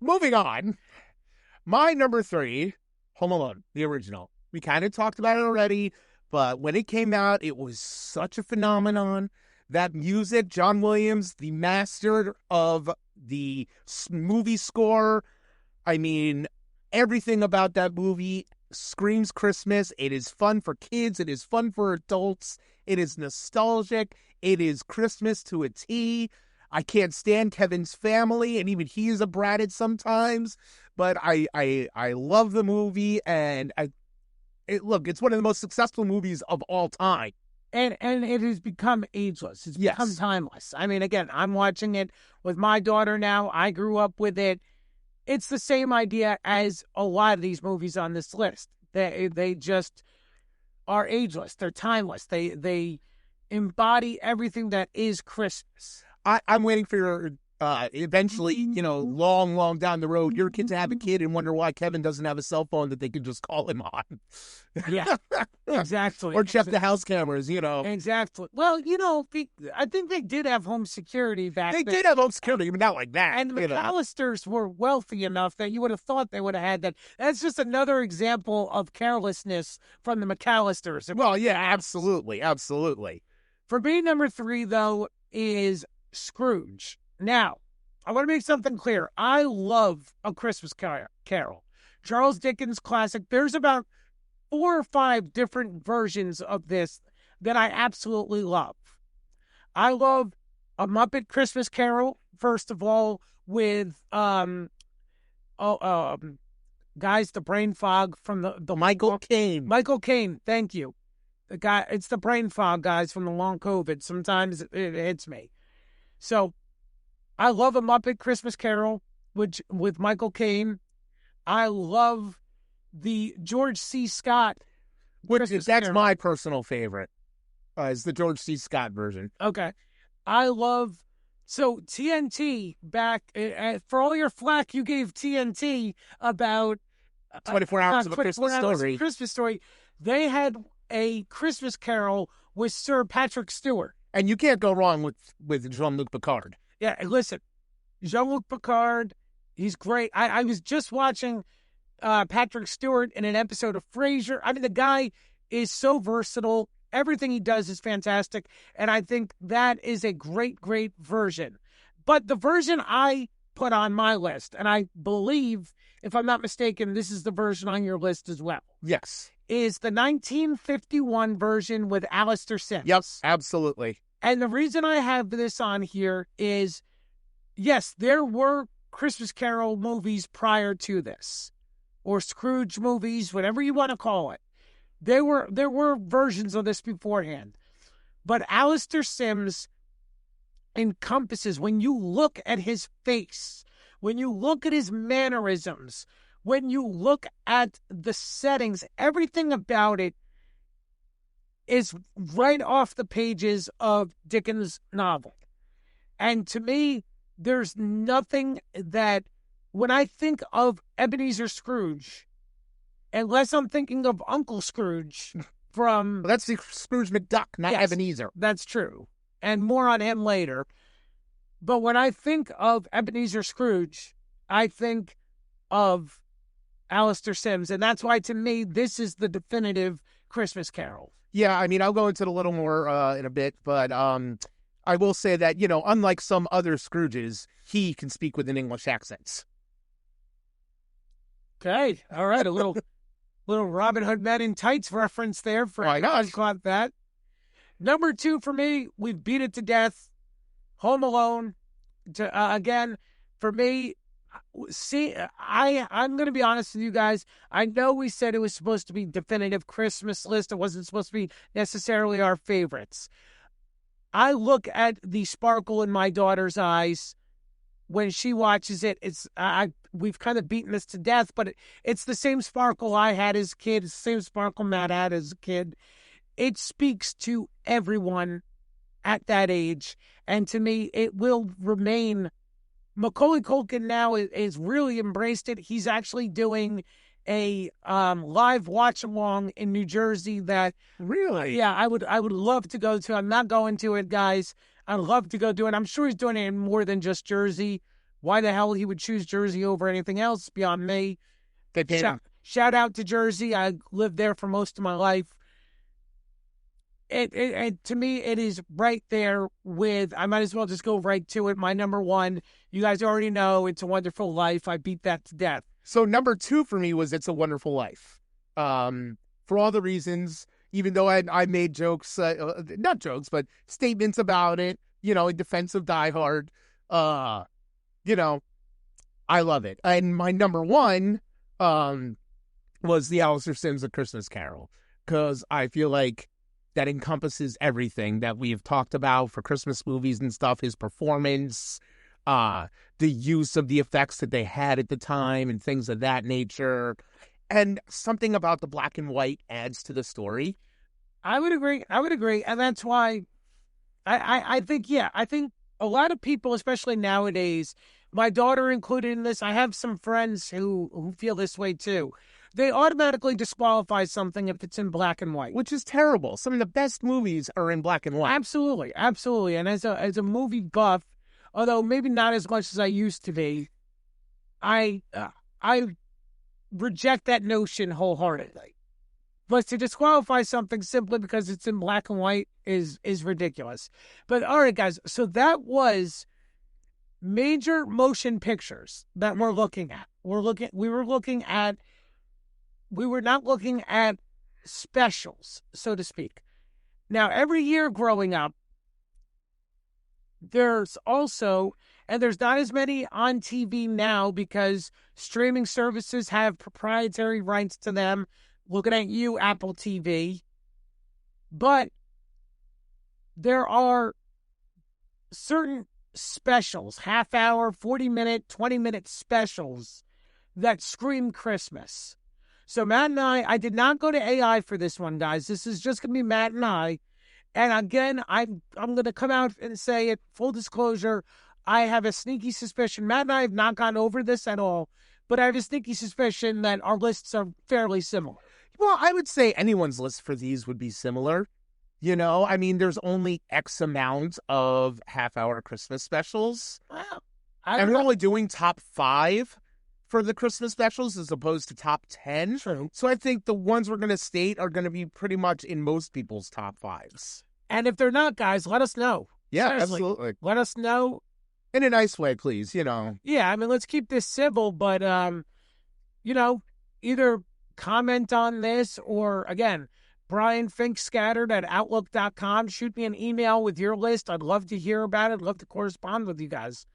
Moving on, my number 3, Home Alone, the original. We kind of talked about it already, but when it came out, it was such a phenomenon. That music, John Williams, the master of the movie score. I mean, everything about that movie screams Christmas. It is fun for kids. It is fun for adults. It is nostalgic. It is Christmas to a T. I can't stand Kevin's family, and even he is a brat sometimes. But I love the movie, and it's one of the most successful movies of all time. And it has become ageless. It's become timeless. I mean, again, I'm watching it with my daughter now. I grew up with it. It's the same idea as a lot of these movies on this list. They just are ageless. They're timeless. They embody everything that is Christmas. I'm waiting for your eventually, long down the road, your kids have a kid and wonder why Kevin doesn't have a cell phone that they can just call him on. Yeah, exactly. Or check the house cameras, Exactly. Well, I think they did have home security back then. They did have home security, but not like that. And the McAllisters were wealthy enough that you would have thought they would have had that. That's just another example of carelessness from the McAllisters. Well, yeah, absolutely. Absolutely. For me, number 3, though, is Scrooge. Now, I want to make something clear. I love A Christmas Carol. Charles Dickens classic. There's about 4 or 5 different versions of this that I absolutely love. I love A Muppet Christmas Carol, first of all, with guys, the brain fog from the Michael Caine. Michael Caine, thank you. The guy, it's the brain fog, guys, from the long COVID. Sometimes it hits me. So I love A Muppet Christmas Carol with Michael Caine. I love the George C. Scott. That's my personal favorite. Is the George C. Scott version. Okay. I love... So TNT back... for all your flack you gave TNT about... 24 Hours of a Christmas Story. They had a Christmas Carol with Sir Patrick Stewart. And you can't go wrong with Jean-Luc Picard. Yeah, listen, Jean-Luc Picard, he's great. I was just watching Patrick Stewart in an episode of Frasier. I mean, the guy is so versatile. Everything he does is fantastic. And I think that is a great, great version. But the version I put on my list, and I believe, if I'm not mistaken, this is the version on your list as well. Yes. Is the 1951 version with Alistair Sims. Yes, absolutely. And the reason I have this on here is, yes, there were Christmas Carol movies prior to this, or Scrooge movies, whatever you want to call it. There were versions of this beforehand. But Alistair Sims encompasses, when you look at his face, when you look at his mannerisms, when you look at the settings, everything about it is right off the pages of Dickens' novel. And to me, there's nothing that, when I think of Ebenezer Scrooge, unless I'm thinking of Uncle Scrooge from... Well, that's the Scrooge McDuck, not Ebenezer. That's true. And more on him later. But when I think of Ebenezer Scrooge, I think of Alistair Sims, and that's why, to me, this is the definitive Christmas Carol. Yeah, I mean, I'll go into it a little more in a bit, but I will say that, unlike some other Scrooges, he can speak with an English accent. Okay, all right, a little Robin Hood Men in Tights reference there. Why not? I caught that. Number 2 for me, we've beat it to death. Home Alone. Again, for me, I'm going to be honest with you guys. I know we said it was supposed to be definitive Christmas list. It wasn't supposed to be necessarily our favorites. I look at the sparkle in my daughter's eyes when she watches it. We've kind of beaten this to death, but it's the same sparkle I had as a kid. It's the same sparkle Matt had as a kid. It speaks to everyone at that age, and to me, it will remain. Macaulay Culkin now is really embraced it. He's actually doing a live watch along in New Jersey that Really? yeah, I would love to go to. I'm not going to it, guys. I'd love to go do it. I'm sure he's doing it in more than just Jersey. Why the hell he would choose Jersey over anything else beyond me? Shout out to Jersey. I lived there for most of my life. It to me, it is right there with, I might as well just go right to it. My number 1, you guys already know, It's a Wonderful Life. I beat that to death. So number 2 for me was It's a Wonderful Life. For all the reasons, even though I made jokes, not jokes, but statements about it, in defense of Die Hard, I love it. And my number 1 was the Alistair Sims A Christmas Carol, because I feel like that encompasses everything that we have talked about for Christmas movies and stuff. His performance, the use of the effects that they had at the time and things of that nature. And something about the black and white adds to the story. I would agree. And that's why I think a lot of people, especially nowadays, my daughter included in this, I have some friends who feel this way too. They automatically disqualify something if it's in black and white, which is terrible. Some of the best movies are in black and white. Absolutely. And as a movie buff, although maybe not as much as I used to be, I reject that notion wholeheartedly. But to disqualify something simply because it's in black and white is ridiculous. But all right, guys, so that was major motion pictures that we're looking at. We were not looking at specials, so to speak. Now, every year growing up, there's also, and there's not as many on TV now because streaming services have proprietary rights to them. Looking at you, Apple TV. But there are certain specials, half hour, 40-minute, 20-minute specials that scream Christmas. So Matt and I did not go to AI for this one, guys. This is just going to be Matt and I. And again, I'm going to come out and say it, full disclosure, I have a sneaky suspicion. Matt and I have not gone over this at all, but I have a sneaky suspicion that our lists are fairly similar. Well, I would say anyone's list for these would be similar. I mean, there's only X amount of half-hour Christmas specials. Wow. And we're only doing top 5 for the Christmas specials as opposed to top 10. True. So I think the ones we're going to state are going to be pretty much in most people's top 5s. And if they're not, guys, let us know. Yeah, Seriously, absolutely. let us know. In a nice way, please, Yeah, I mean, let's keep this civil, but, either comment on this or, again, Brian Fink scattered at outlook.com. Shoot me an email with your list. I'd love to hear about it. I'd love to correspond with you guys.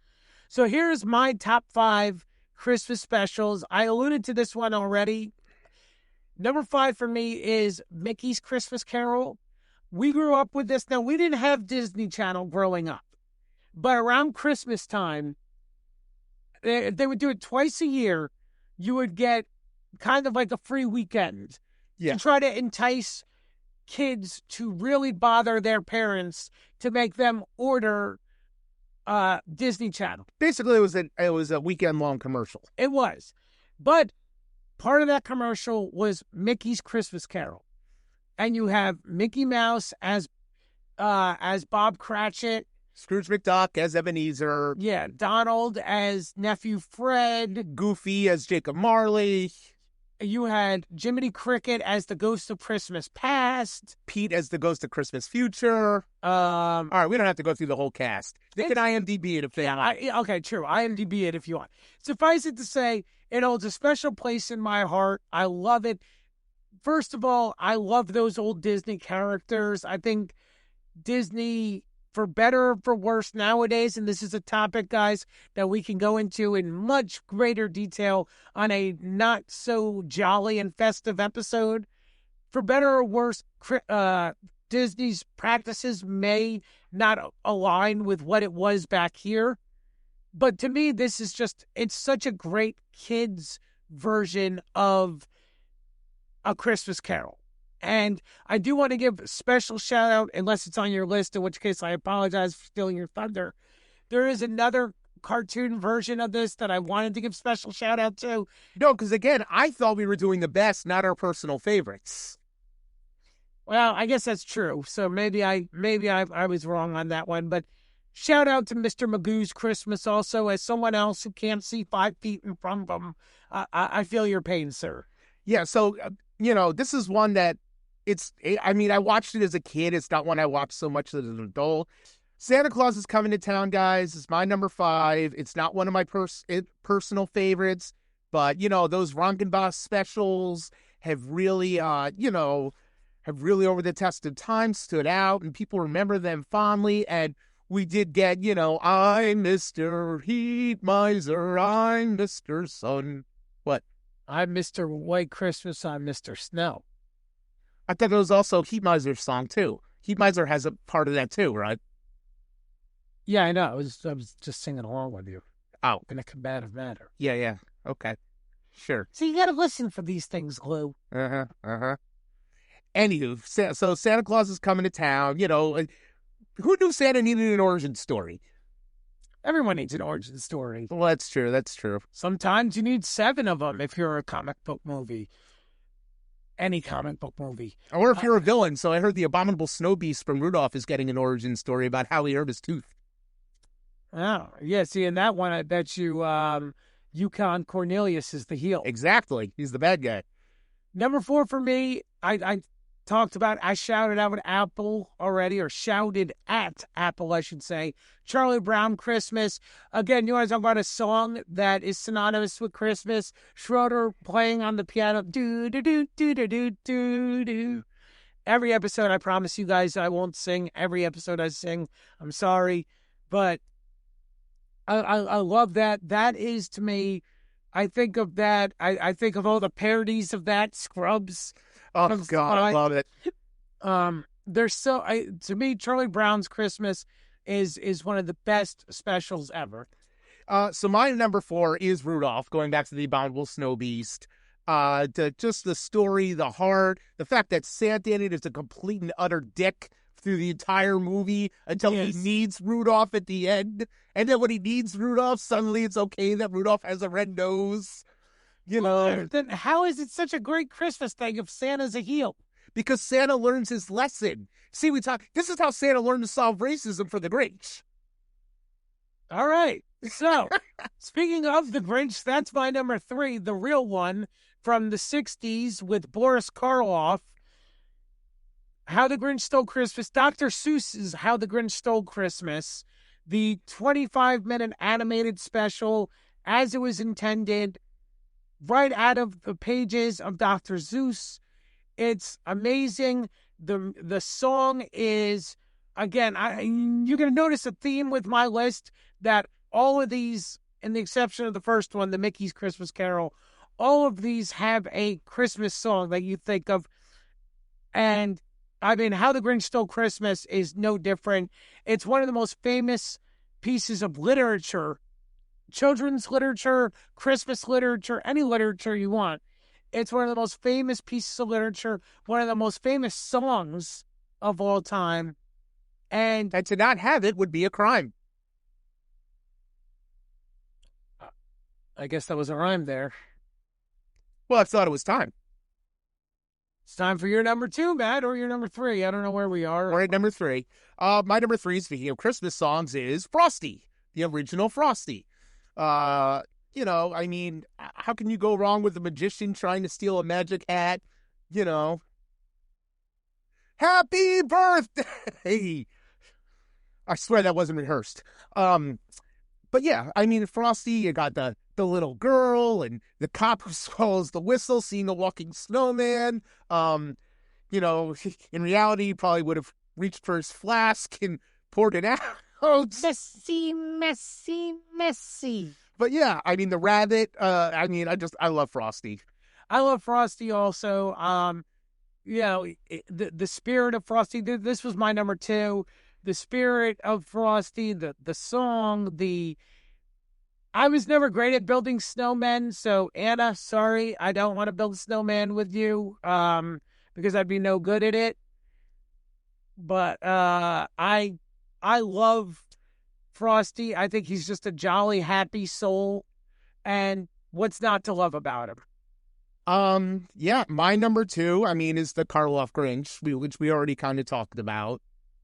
So here's my top 5 Christmas specials. I alluded to this one already. Number 5 for me is Mickey's Christmas Carol. We grew up with this. Now, we didn't have Disney Channel growing up, but around Christmas time, they would do it twice a year. You would get kind of like a free weekend to try to entice kids to really bother their parents to make them order Disney Channel. Basically, it was a weekend-long commercial. It was. But part of that commercial was Mickey's Christmas Carol. And you have Mickey Mouse as Bob Cratchit. Scrooge McDuck as Ebenezer. Yeah, Donald as nephew Fred. Goofy as Jacob Marley. You had Jiminy Cricket as the Ghost of Christmas Past. Pete as the Ghost of Christmas Future. All right, we don't have to go through the whole cast. They can IMDb it if they want. Okay, true. IMDb it if you want. Suffice it to say, it holds a special place in my heart. I love it. First of all, I love those old Disney characters. I think Disney, for better or for worse nowadays, and this is a topic, guys, that we can go into in much greater detail on a not so jolly and festive episode. For better or worse, Disney's practices may not align with what it was back here. But to me, this is it's such a great kids version of A Christmas Carol. And I do want to give a special shout out, unless it's on your list, in which case I apologize for stealing your thunder. There is another cartoon version of this that I wanted to give special shout out to. No, because again, I thought we were doing the best, not our personal favorites. Well, I guess that's true. So maybe I was wrong on that one. But shout out to Mr. Magoo's Christmas also, as someone else who can't see 5 feet in front of them. I feel your pain, sir. Yeah, so, this is one that I watched it as a kid. It's not one I watched so much as an adult. Santa Claus is Coming to Town, guys. It's my number 5. It's not one of my personal favorites, but, those Rankin-Boss specials have really, over the test of time stood out, and people remember them fondly. And we did get, I'm Mr. Heat Miser, I'm Mr. Sun. What? I'm Mr. White Christmas, I'm Mr. Snow. I thought it was also Heat Miser's song, too. Heat Miser has a part of that, too, right? Yeah, I know. I was just singing along with you. Oh. In a combative manner. Yeah. Okay. Sure. So you got to listen for these things, Glue. Anywho, so Santa Claus is Coming to Town. Who knew Santa needed an origin story? Everyone needs an origin story. Well, that's true. Sometimes you need 7 of them if you're a comic book movie. Any comic book movie. Or if you're a villain. So I heard the abominable snow beast from Rudolph is getting an origin story about how he earned his tooth. Oh, yeah. See, in that one, I bet you Yukon Cornelius is the heel. Exactly. He's the bad guy. Number 4 for me, I talked about, I shouted out at Apple already, or shouted at Apple, I should say. Charlie Brown Christmas. Again, you want to talk about a song that is synonymous with Christmas. Schroeder playing on the piano. Do, do, do, do, do, do, do, do. Every episode, I promise you guys, I won't sing. Every episode I sing. I'm sorry. But I love that. That is, to me, I think of that. I think of all the parodies of that. Scrubs. Oh, God, I love it. There's to me, Charlie Brown's Christmas is one of the best specials ever. So my number 4 is Rudolph, going back to the abominable snow beast. Just the story, the heart, the fact that Santa in it is a complete and utter dick through the entire movie until he needs Rudolph at the end. And then when he needs Rudolph, suddenly it's okay that Rudolph has a red nose. Then how is it such a great Christmas thing if Santa's a heel? Because Santa learns his lesson. See, this is how Santa learned to solve racism for the Grinch. All right. So, speaking of the Grinch, that's my number 3, the real one from the 60s with Boris Karloff. How the Grinch Stole Christmas. Dr. Seuss's How the Grinch Stole Christmas. The 25-minute animated special as it was intended. Right out of the pages of Dr. Seuss. It's amazing. The song is, again, you're going to notice a theme with my list that all of these, in the exception of the first one, the Mickey's Christmas Carol, all of these have a Christmas song that you think of. And, I mean, How the Grinch Stole Christmas is no different. It's one of the most famous pieces of literature, children's literature, Christmas literature, any literature you want. It's one of the most famous pieces of literature, one of the most famous songs of all time. And to not have it would be a crime. I guess that was a rhyme there. Well, I thought it was time. It's time for your number 2, Matt, or your number 3. I don't know where we are. We're at number 3. My number 3, speaking of Christmas songs, is Frosty, the original Frosty. How can you go wrong with a magician trying to steal a magic hat? Happy birthday! I swear that wasn't rehearsed. But yeah, Frosty, you got the little girl and the cop who swallows the whistle, seeing a walking snowman. In reality, he probably would have reached for his flask and poured it out. Messy, messy, messy. But yeah, the rabbit, I love Frosty. I love Frosty also. The spirit of Frosty, this was my number 2. The spirit of Frosty, the song, I was never great at building snowmen, so Anna, sorry, I don't want to build a snowman with you, because I'd be no good at it. But I love Frosty. I think he's just a jolly, happy soul, and what's not to love about him? Yeah, my number 2, is the Karloff Grinch, which we already kind of talked about.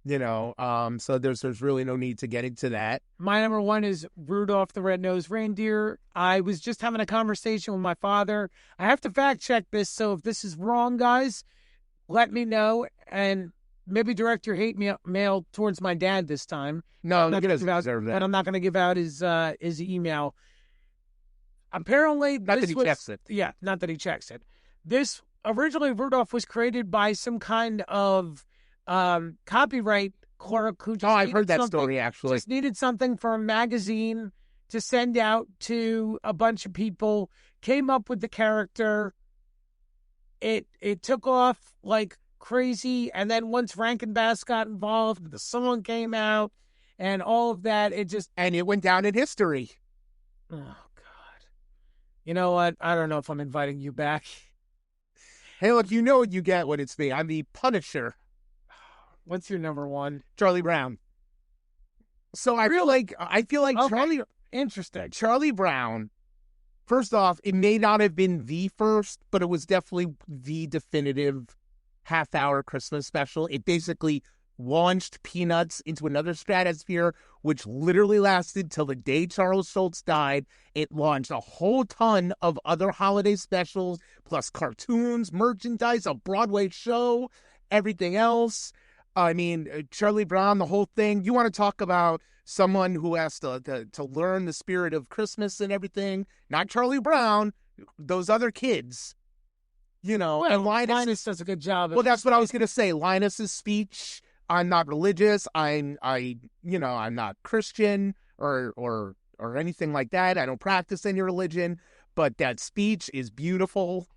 So there's really no need to get into that. My number 1 is Rudolph the Red-Nosed Reindeer. I was just having a conversation with my father. I have to fact check this, so if this is wrong, guys, let me know, and maybe direct your hate mail towards my dad this time. No, he doesn't deserve that. And I'm not going to give out his email. Apparently, not that he checks it. Yeah, not that he checks it. This, originally, Rudolph was created by some kind of copyright clerk who just I've heard that story, actually. Just needed something for a magazine to send out to a bunch of people, came up with the character. It took off like crazy, and then once Rankin Bass got involved, the song came out, and all of that, and it went down in history. Oh, God. You know what? I don't know if I'm inviting you back. Hey, look, you know what you get when it's me. I'm the Punisher. What's your number 1? Charlie Brown. So I feel like okay. Charlie Brown, first off, it may not have been the first, but it was definitely the definitive half-hour Christmas special. It basically launched Peanuts into another stratosphere, which literally lasted till the day Charles Schultz died. It launched a whole ton of other holiday specials, plus cartoons, merchandise, a Broadway show, everything else. Charlie Brown, the whole thing. You want to talk about someone who has to learn the spirit of Christmas and everything? Not Charlie Brown, those other kids. And Linus does a good job. Well, that's what I was going to say. Linus's speech, I'm not religious. I'm not Christian or anything like that. I don't practice any religion, but that speech is beautiful.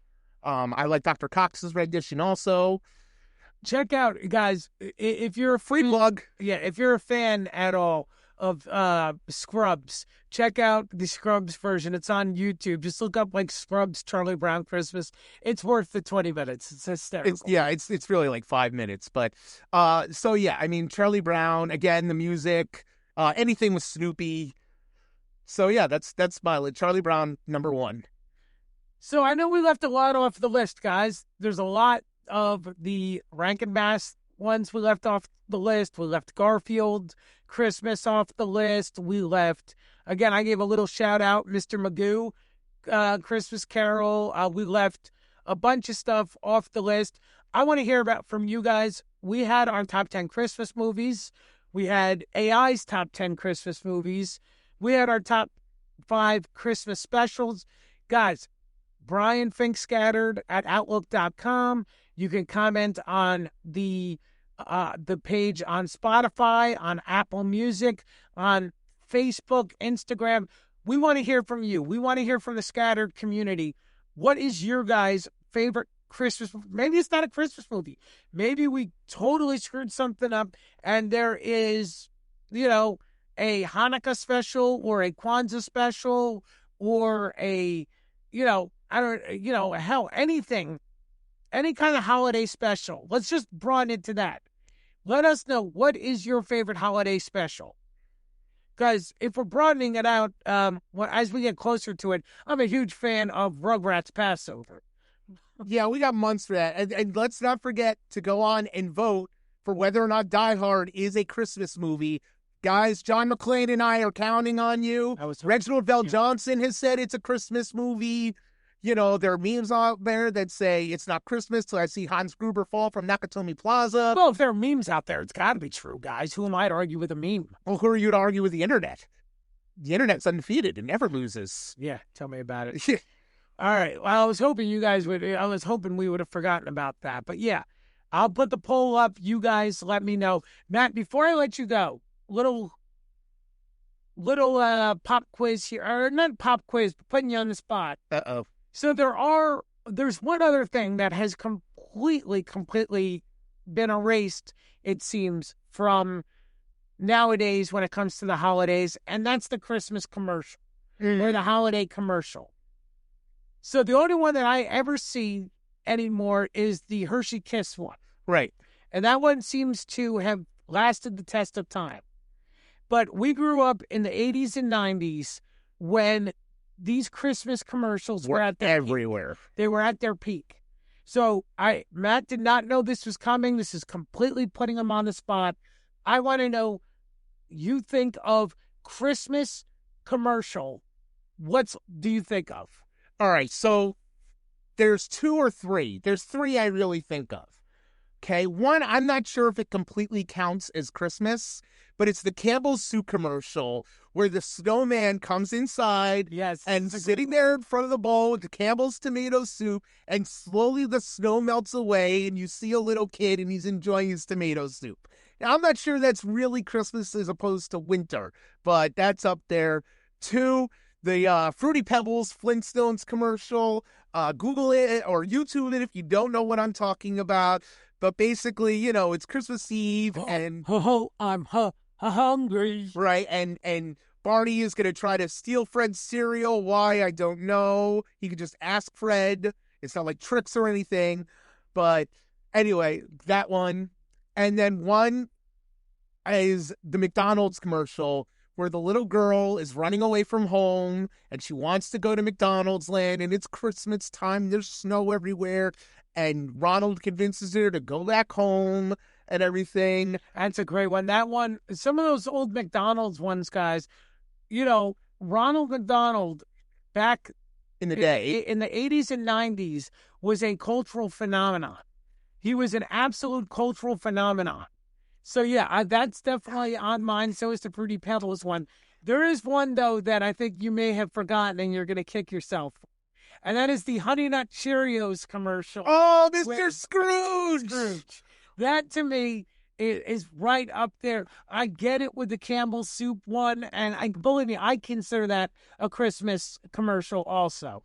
I like Dr. Cox's rendition also. Check out, guys, if you're a free plug. Yeah, if you're a fan at all of Scrubs, check out the Scrubs version. It's on YouTube. Just look up like Scrubs Charlie Brown Christmas. It's worth the 20 minutes. It's hysterical. It's really like 5 minutes. But Charlie Brown, again, the music, anything with Snoopy. So yeah, that's my Charlie Brown number 1. So I know we left a lot off the list, guys. There's a lot of the Rankin Bass ones we left off the list. We left Garfield Christmas off the list. We left, again, I gave a little shout out, Mr. Magoo, Christmas Carol. We left a bunch of stuff off the list. I want to hear from you guys. We had our top 10 Christmas movies. We had AI's top 10 Christmas movies. We had our top 5 Christmas specials. Guys, Brian Fink Scattered at Outlook.com. You can comment on the page on Spotify, on Apple Music, on Facebook, Instagram. We want to hear from you. We want to hear from the Scattered community. What is your guys' favorite Christmas movie? Maybe it's not a Christmas movie. Maybe we totally screwed something up and there is, a Hanukkah special or a Kwanzaa special or anything. Any kind of holiday special. Let's just broaden it to that. Let us know, what is your favorite holiday special? Because if we're broadening it out, as we get closer to it, I'm a huge fan of Rugrats Passover. Yeah, we got months for that. And let's not forget to go on and vote for whether or not Die Hard is a Christmas movie. Guys, John McClane and I are counting on you. Reginald Vell Johnson has said it's a Christmas movie. You know, there are memes out there that say it's not Christmas till I see Hans Gruber fall from Nakatomi Plaza. Well, if there are memes out there, it's got to be true, guys. Who am I to argue with a meme? Well, who are you to argue with the internet? The internet's undefeated. It never loses. Yeah, tell me about it. All right. Well, I was hoping we would have forgotten about that. But yeah, I'll put the poll up. You guys let me know. Matt, before I let you go, little pop quiz here. Or not pop quiz, but putting you on the spot. Uh-oh. So there's one other thing that has completely been erased, it seems, from nowadays when it comes to the holidays, and that's the Christmas commercial or the holiday commercial. So the only one that I ever see anymore is the Hershey Kiss one. Right. And that one seems to have lasted the test of time. But we grew up in the 80s and 90s when these Christmas commercials were at their everywhere. Peak. They were at their peak. So Matt did not know this was coming. This is completely putting him on the spot. I want to know, you think of Christmas commercial. What do you think of? All right, so there's two or three. There's three I really think of. Okay, one, I'm not sure if it completely counts as Christmas, but it's the Campbell's Soup commercial where the snowman comes inside and sitting there in front of the bowl with the Campbell's tomato soup, and slowly the snow melts away and you see a little kid and he's enjoying his tomato soup. Now, I'm not sure that's really Christmas as opposed to winter, but that's up there. Two, the Fruity Pebbles Flintstones commercial. Google it or YouTube it if you don't know what I'm talking about. But basically, you know, it's Christmas Eve and I'm hungry. Right, and Barney is going to try to steal Fred's cereal. Why? I don't know. He could just ask Fred. It's not like tricks or anything. But anyway, that one. And then one is the McDonald's commercial where the little girl is running away from home and she wants to go to McDonald's land and it's Christmas time. There's snow everywhere. And Ronald convinces her to go back home and everything. That's a great one. That one, some of those old McDonald's ones, guys, you know, Ronald McDonald back in the day, in the 80s and 90s, was a cultural phenomenon. He was an absolute cultural phenomenon. So, yeah, that's definitely on mine. So is the Fruity Pebbles one. There is one, though, that I think you may have forgotten and you're going to kick yourself. And that is the Honey Nut Cheerios commercial. Oh, Mr. Scrooge! That, to me, is right up there. I get it with the Campbell's Soup one, and believe me, I consider that a Christmas commercial also.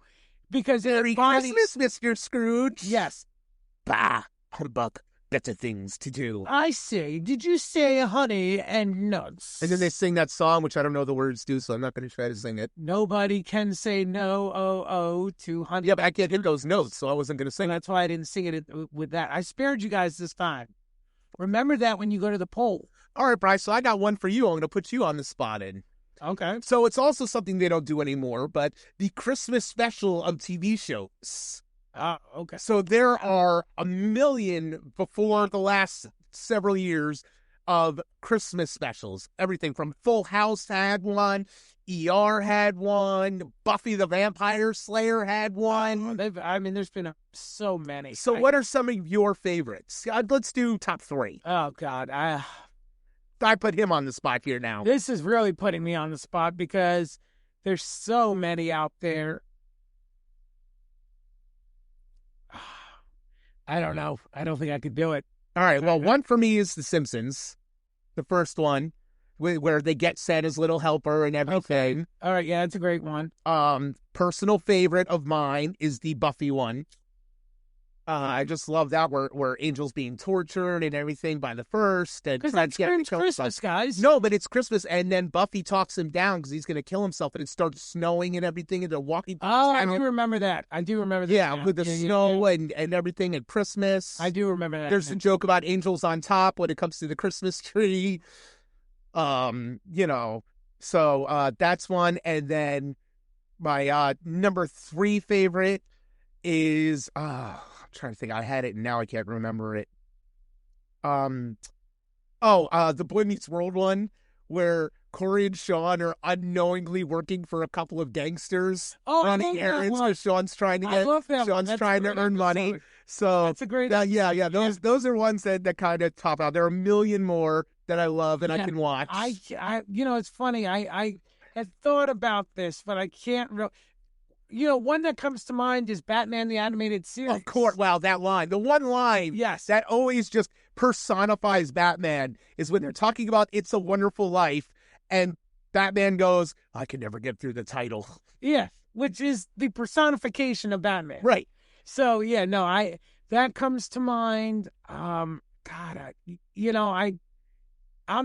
Because Merry Christmas, Mr. Scrooge! Yes. Bah, humbug. Better things to do. I say, did you say honey and nuts? And then they sing that song, which I don't know the words to, so I'm not going to try to sing it. Nobody can say no, to honey. Yeah, but I can't hit those notes, so I wasn't going to sing. That's why I didn't sing it with that. I spared you guys this time. Remember that when you go to the poll. All right, Bryce, so I got one for you. I'm going to put you on the spot in. Okay. So it's also something they don't do anymore, but the Christmas special of TV shows. Okay. So there are a million before the last several years of Christmas specials. Everything from Full House had one, ER had one, Buffy the Vampire Slayer had one. There's been so many. So what are some of your favorites? Let's do top three. Oh, God. I put him on the spot here now. This is really putting me on the spot because there's so many out there. I don't know. I don't think I could do it. All right. Well, one for me is The Simpsons. The first one, where they get Santa's little helper and everything. Okay. All right. Yeah, that's a great one. Personal favorite of mine is the Buffy one. I just love that where Angel's being tortured and everything by the first. Because that's Christmas, guys. No, but it's Christmas, and then Buffy talks him down because he's going to kill himself, and it starts snowing and everything, and they're walking. Oh, I do remember that. Yeah, with the snow and everything at Christmas. I do remember that. There's a joke about angels on top when it comes to the Christmas tree. So that's one. And then my number 3 favorite is I'm trying to think. I had it and now I can't remember it. The Boy Meets World one where Corey and Sean are unknowingly working for a couple of gangsters running errands because Sean's trying to earn money. So that's a great. Yeah. Those are ones that kind of top out. There are a million more that I love and I can watch. I it's funny. I had thought about this, but I can't. One that comes to mind is Batman the Animated Series. Of course. Wow, that line. The one line yes, that always just personifies Batman is when they're talking about It's a Wonderful Life, and Batman goes, I can never get through the title. Yeah, which is the personification of Batman. Right. So, that comes to mind. I'm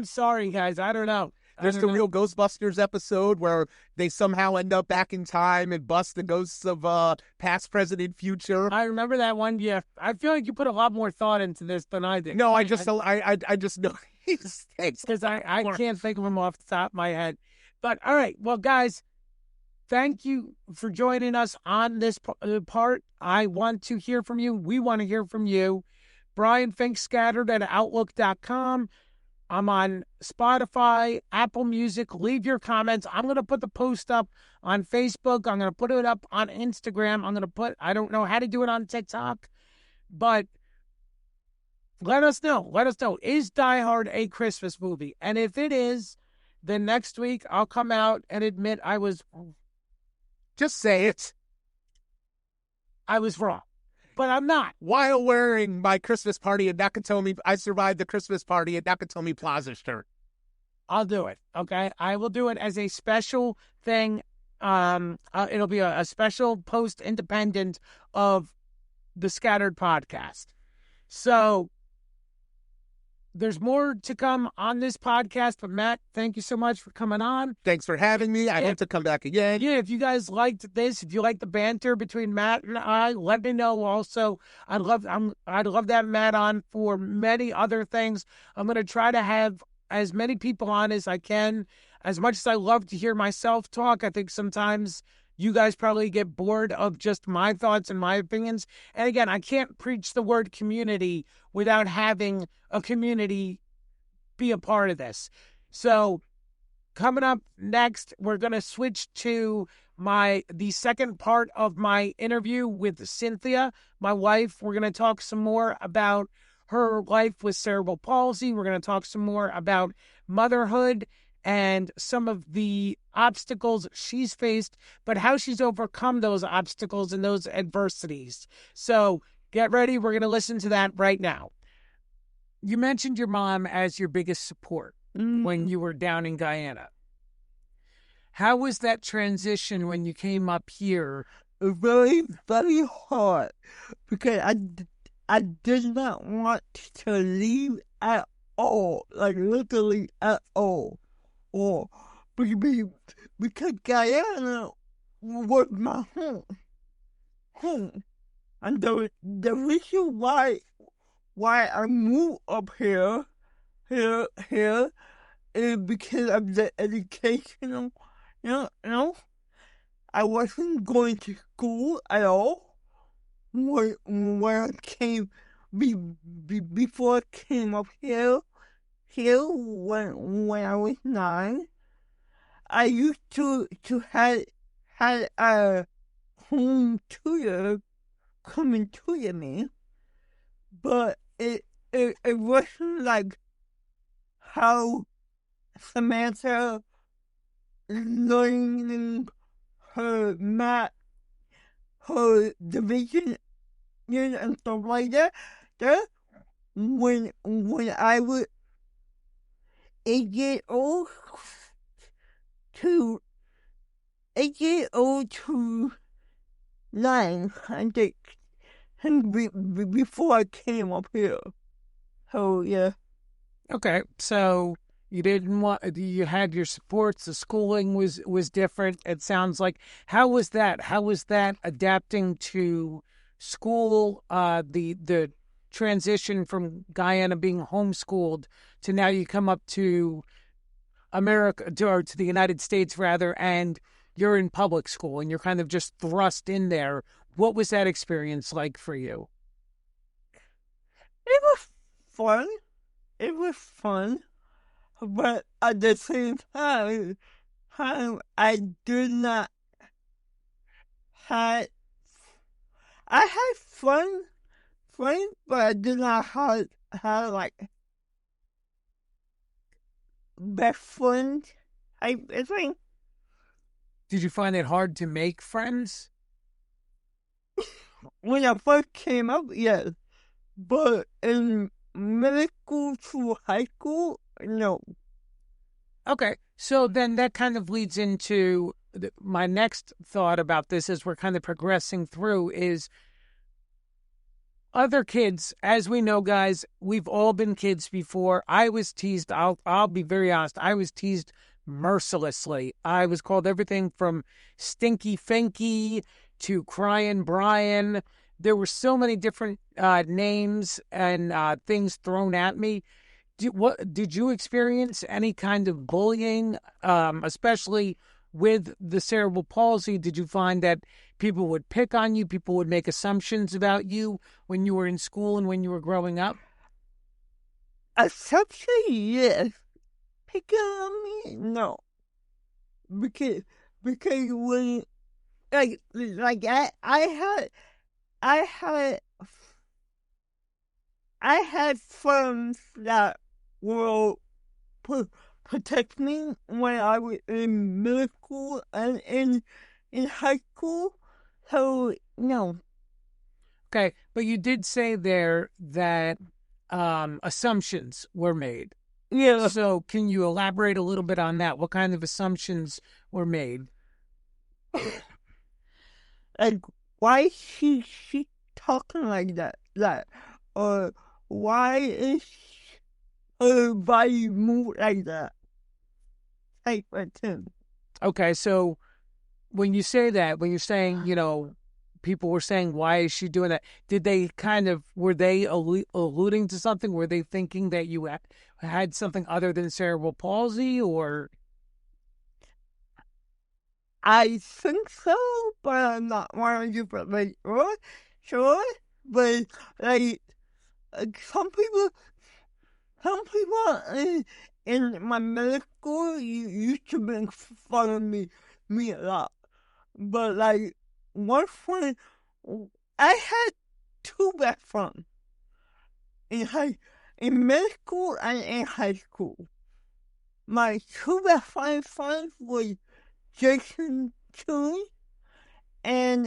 sorry, guys. I don't know. There's the real Ghostbusters episode where they somehow end up back in time and bust the ghosts of past, present, and future. I remember that one. Yeah, I feel like you put a lot more thought into this than I did. No, I just know these things because I can't think of them off the top of my head. But all right, well, guys, thank you for joining us on this part. I want to hear from you. We want to hear from you. Brian Fink scattered at outlook.com. I'm on Spotify, Apple Music. Leave your comments. I'm going to put the post up on Facebook. I'm going to put it up on Instagram. I don't know how to do it on TikTok, but let us know. Is Die Hard a Christmas movie? And if it is, then next week I'll come out and admit I was... Just say it. I was wrong. But I'm not. While wearing my Christmas party at Nakatomi, I survived the Christmas party at Nakatomi Plaza shirt. I'll do it, okay? I will do it as a special thing. It'll be a special post independent of the Scattered podcast. So there's more to come on this podcast. But Matt, thank you so much for coming on. Thanks for having me. I hope to come back again. Yeah, if you guys liked this, if you like the banter between Matt and I, let me know. Also, I'd love to have Matt on for many other things. I'm going to try to have as many people on as I can. As much as I love to hear myself talk, I think sometimes you guys probably get bored of just my thoughts and my opinions. And again, I can't preach the word community without having a community be a part of this. So coming up next, we're going to switch to the second part of my interview with Cynthia, my wife. We're going to talk some more about her life with cerebral palsy. We're going to talk some more about motherhood and some of the obstacles she's faced, but how she's overcome those obstacles and those adversities. So get ready. We're going to listen to that right now. You mentioned your mom as your biggest support when you were down in Guyana. How was that transition when you came up here? Very, very hard because I did not want to leave at all, like literally at all. Or because Guyana was my home. And the reason why I moved up here is because of the educational, I wasn't going to school at all when I came, before I came up here when I was 9. I used to had a home tutor come and tutor me, but it wasn't like how Samantha learning her math, her division, and stuff like that. When I was 8 years old to 9, I think, and before I came up here. So yeah. Okay, so you had your supports. The schooling was different. It sounds like. How was that? How was that adapting to school? The transition from Guyana being homeschooled to now you come up to America, or to the United States rather, and you're in public school and you're kind of just thrust in there. What was that experience like for you? It was fun. It was fun, but at the same time, I did not had. I had fun, but I did not have like best friend type of thing. Did you find it hard to make friends? When I first came up, yes, but in middle school to high school, no. Okay, so then that kind of leads into my next thought about this as we're kind of progressing through is other kids, as we know, guys, we've all been kids before. I was teased. I'll be very honest. I was teased mercilessly. I was called everything from Stinky Finky to Crying Brian. There were so many different names and things thrown at me. Did you experience any kind of bullying, especially with the cerebral palsy? Did you find that people would pick on you, people would make assumptions about you when you were in school and when you were growing up? Assumption, yes. Picking on me, no. Because when like I had friends that will protect me when I was in middle school and in high school. So no. Okay, but you did say there that assumptions were made. Yeah. So can you elaborate a little bit on that? What kind of assumptions were made? Like, why is she talking like that? Or why is her body move like that? Type of thing. Okay, so when you say that, when you're saying, people were saying, why is she doing that? Were they alluding to something? Were they thinking that you had something other than cerebral palsy, or? I think so, but I'm not 100% sure. But like some people in my middle school used to make fun of me a lot. But like one friend, I had two best friends in middle school and in high school. My two best friends were Jason Toon and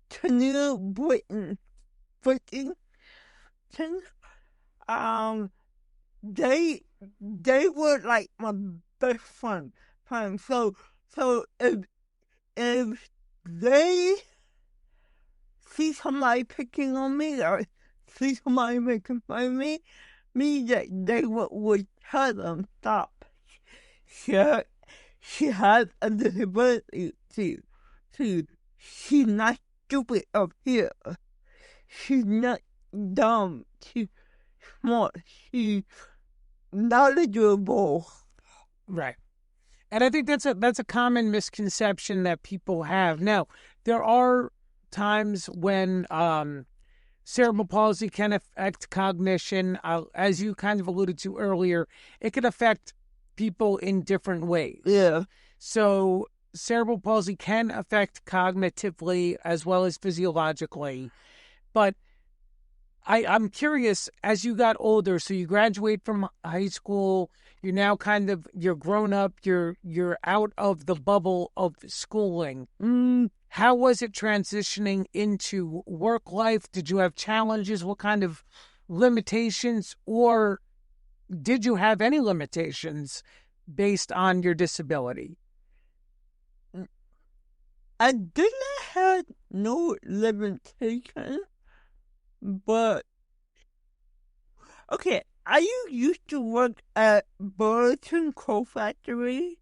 Tania Britton. They were like my best friend. So if they see somebody picking on me or see somebody making fun of me, they would tell them stop. She has a disability too. She's not stupid up here. She's not dumb. She's smart. She's knowledgeable. Right. And I think that's a common misconception that people have. Now, there are times when cerebral palsy can affect cognition. As you kind of alluded to earlier, it can affect people in different ways. Yeah. So cerebral palsy can affect cognitively as well as physiologically. But I'm curious, as you got older, so you graduate from high school, you're now you're grown up, you're out of the bubble of schooling. How was it transitioning into work life? Did you have challenges? What kind of limitations, or did you have any limitations based on your disability? I did not have no limitation, but okay, I used to work at Burlington Coal Factory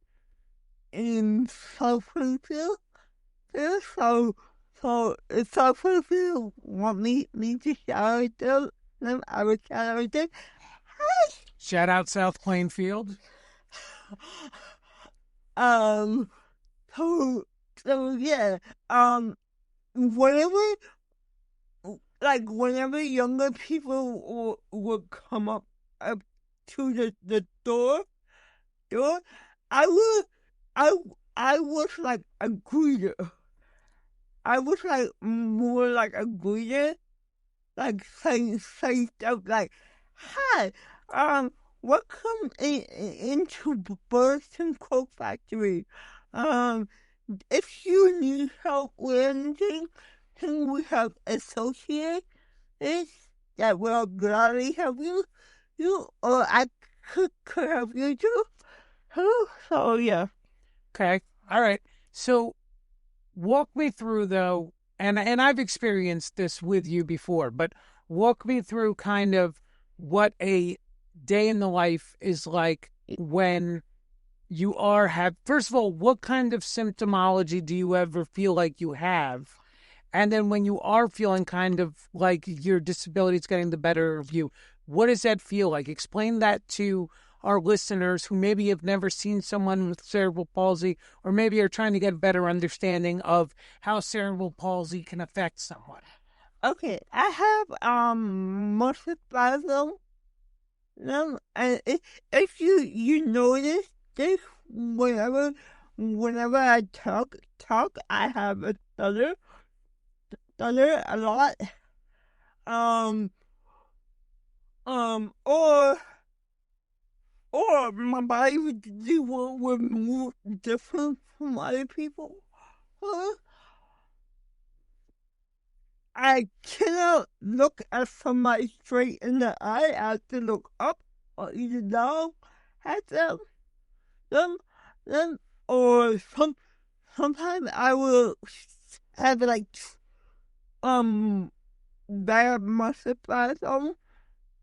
in South Springfield. So if South Springfield want me to shout at them, I would shout at them. Shout out South Plainfield. So yeah, whenever, like, whenever younger people would come up to the door, I would, I was like a greeter. I was like more like a greeter, like saying stuff like, "Hi, welcome into Burton Coat Factory. Um, if you need help with anything, then we have associates that will gladly help you, or I could help you too." So yeah. Okay. All right. So walk me through though, and I've experienced this with you before, but walk me through kind of what a day in the life is like when you first of all, what kind of symptomology do you ever feel like you have? And then when you are feeling kind of like your disability is getting the better of you, what does that feel like? Explain that to our listeners who maybe have never seen someone with cerebral palsy, or maybe are trying to get a better understanding of how cerebral palsy can affect someone. Okay, I have muscle spasm. And if you notice this, whenever I talk, I have a stutter a lot. Or my body would move different from other people. I cannot look at somebody straight in the eye. I have to look up or either down at them, or sometimes I will have like bad muscle spasm,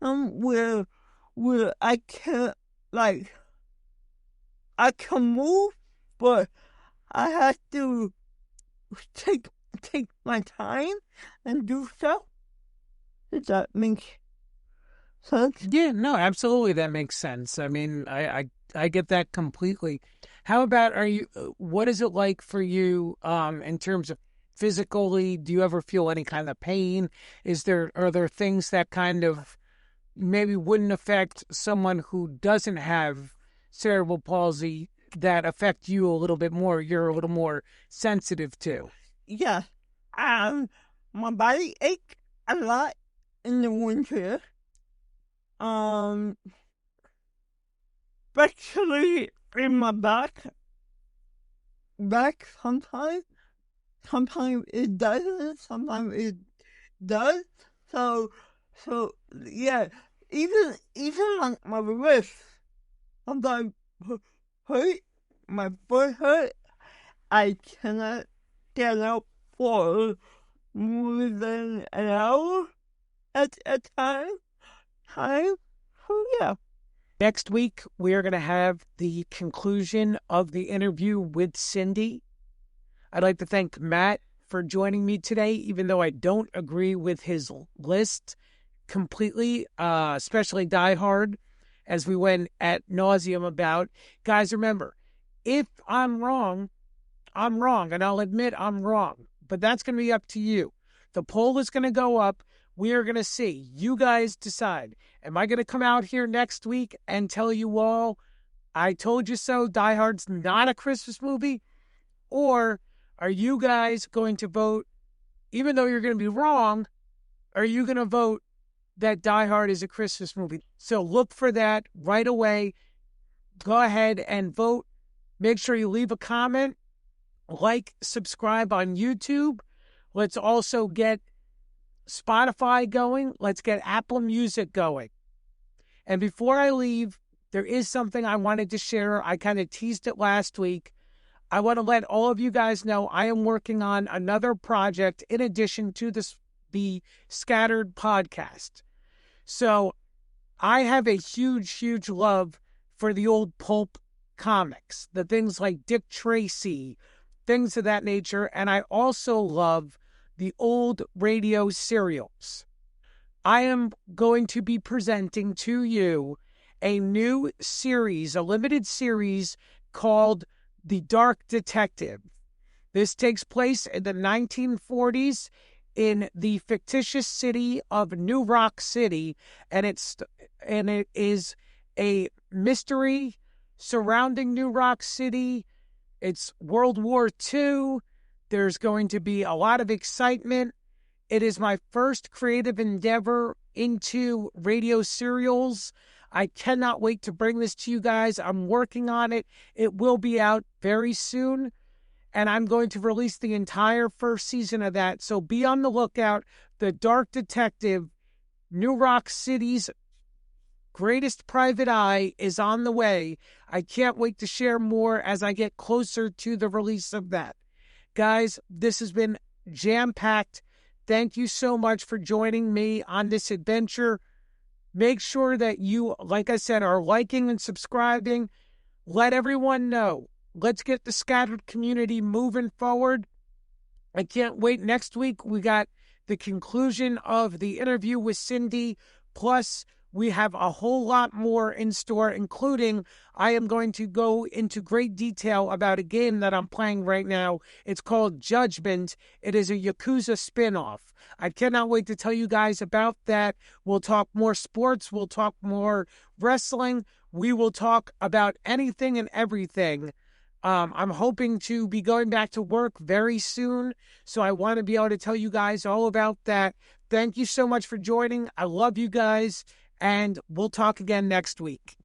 where I can't, like, I can move, but I have to take my time and do stuff. Does that make sense? Yeah, no, absolutely, that makes sense. I mean, I get that completely. How about what is it like for you in terms of physically? Do you ever feel any kind of pain? Are there things that kind of maybe wouldn't affect someone who doesn't have cerebral palsy that affect you a little bit more? You're a little more sensitive to. Yeah. My body aches a lot in the winter. Especially in my back sometimes. Sometimes it doesn't, sometimes it does. So yeah, even like my wrist sometimes hurt, my foot hurt. I cannot stand up for more than an hour at a time. So yeah. Next week, we are going to have the conclusion of the interview with Cindy. I'd like to thank Matt for joining me today, even though I don't agree with his list completely, especially Die Hard, as we went ad nauseum about. Guys, remember, if I'm wrong, I'm wrong, and I'll admit I'm wrong. But that's going to be up to you. The poll is going to go up. We are going to see. You guys decide. Am I going to come out here next week and tell you all, I told you so, Die Hard's not a Christmas movie? Or are you guys going to vote, even though you're going to be wrong, are you going to vote that Die Hard is a Christmas movie? So look for that right away. Go ahead and vote. Make sure you leave a comment, like, subscribe on YouTube. Let's also get Spotify going. Let's get Apple Music going. And before I leave, there is something I wanted to share. I kind of teased it last week. I want to let all of you guys know I am working on another project in addition to the Scattered podcast. So I have a huge, huge love for the old pulp comics, the things like Dick Tracy, things of that nature. And I also love the old radio serials. I am going to be presenting to you a new series, a limited series called The Dark Detective. This takes place in the 1940s in the fictitious city of New Rock City, and it is a mystery surrounding New Rock City. It's World War II. There's going to be a lot of excitement. It is my first creative endeavor into radio serials. I cannot wait to bring this to you guys. I'm working on it. It will be out very soon, and I'm going to release the entire first season of that. So be on the lookout. The Dark Detective, New Rock City's Greatest Private Eye, is on the way. I can't wait to share more as I get closer to the release of that. Guys, this has been jam-packed. Thank you so much for joining me on this adventure. Make sure that you, like I said, are liking and subscribing. Let everyone know. Let's get the Scattered community moving forward. I can't wait. Next week, we got the conclusion of the interview with Cindy. Plus, we have a whole lot more in store, including I am going to go into great detail about a game that I'm playing right now. It's called Judgment. It is a Yakuza spinoff. I cannot wait to tell you guys about that. We'll talk more sports. We'll talk more wrestling. We will talk about anything and everything. I'm hoping to be going back to work very soon, so I want to be able to tell you guys all about that. Thank you so much for joining. I love you guys. And we'll talk again next week.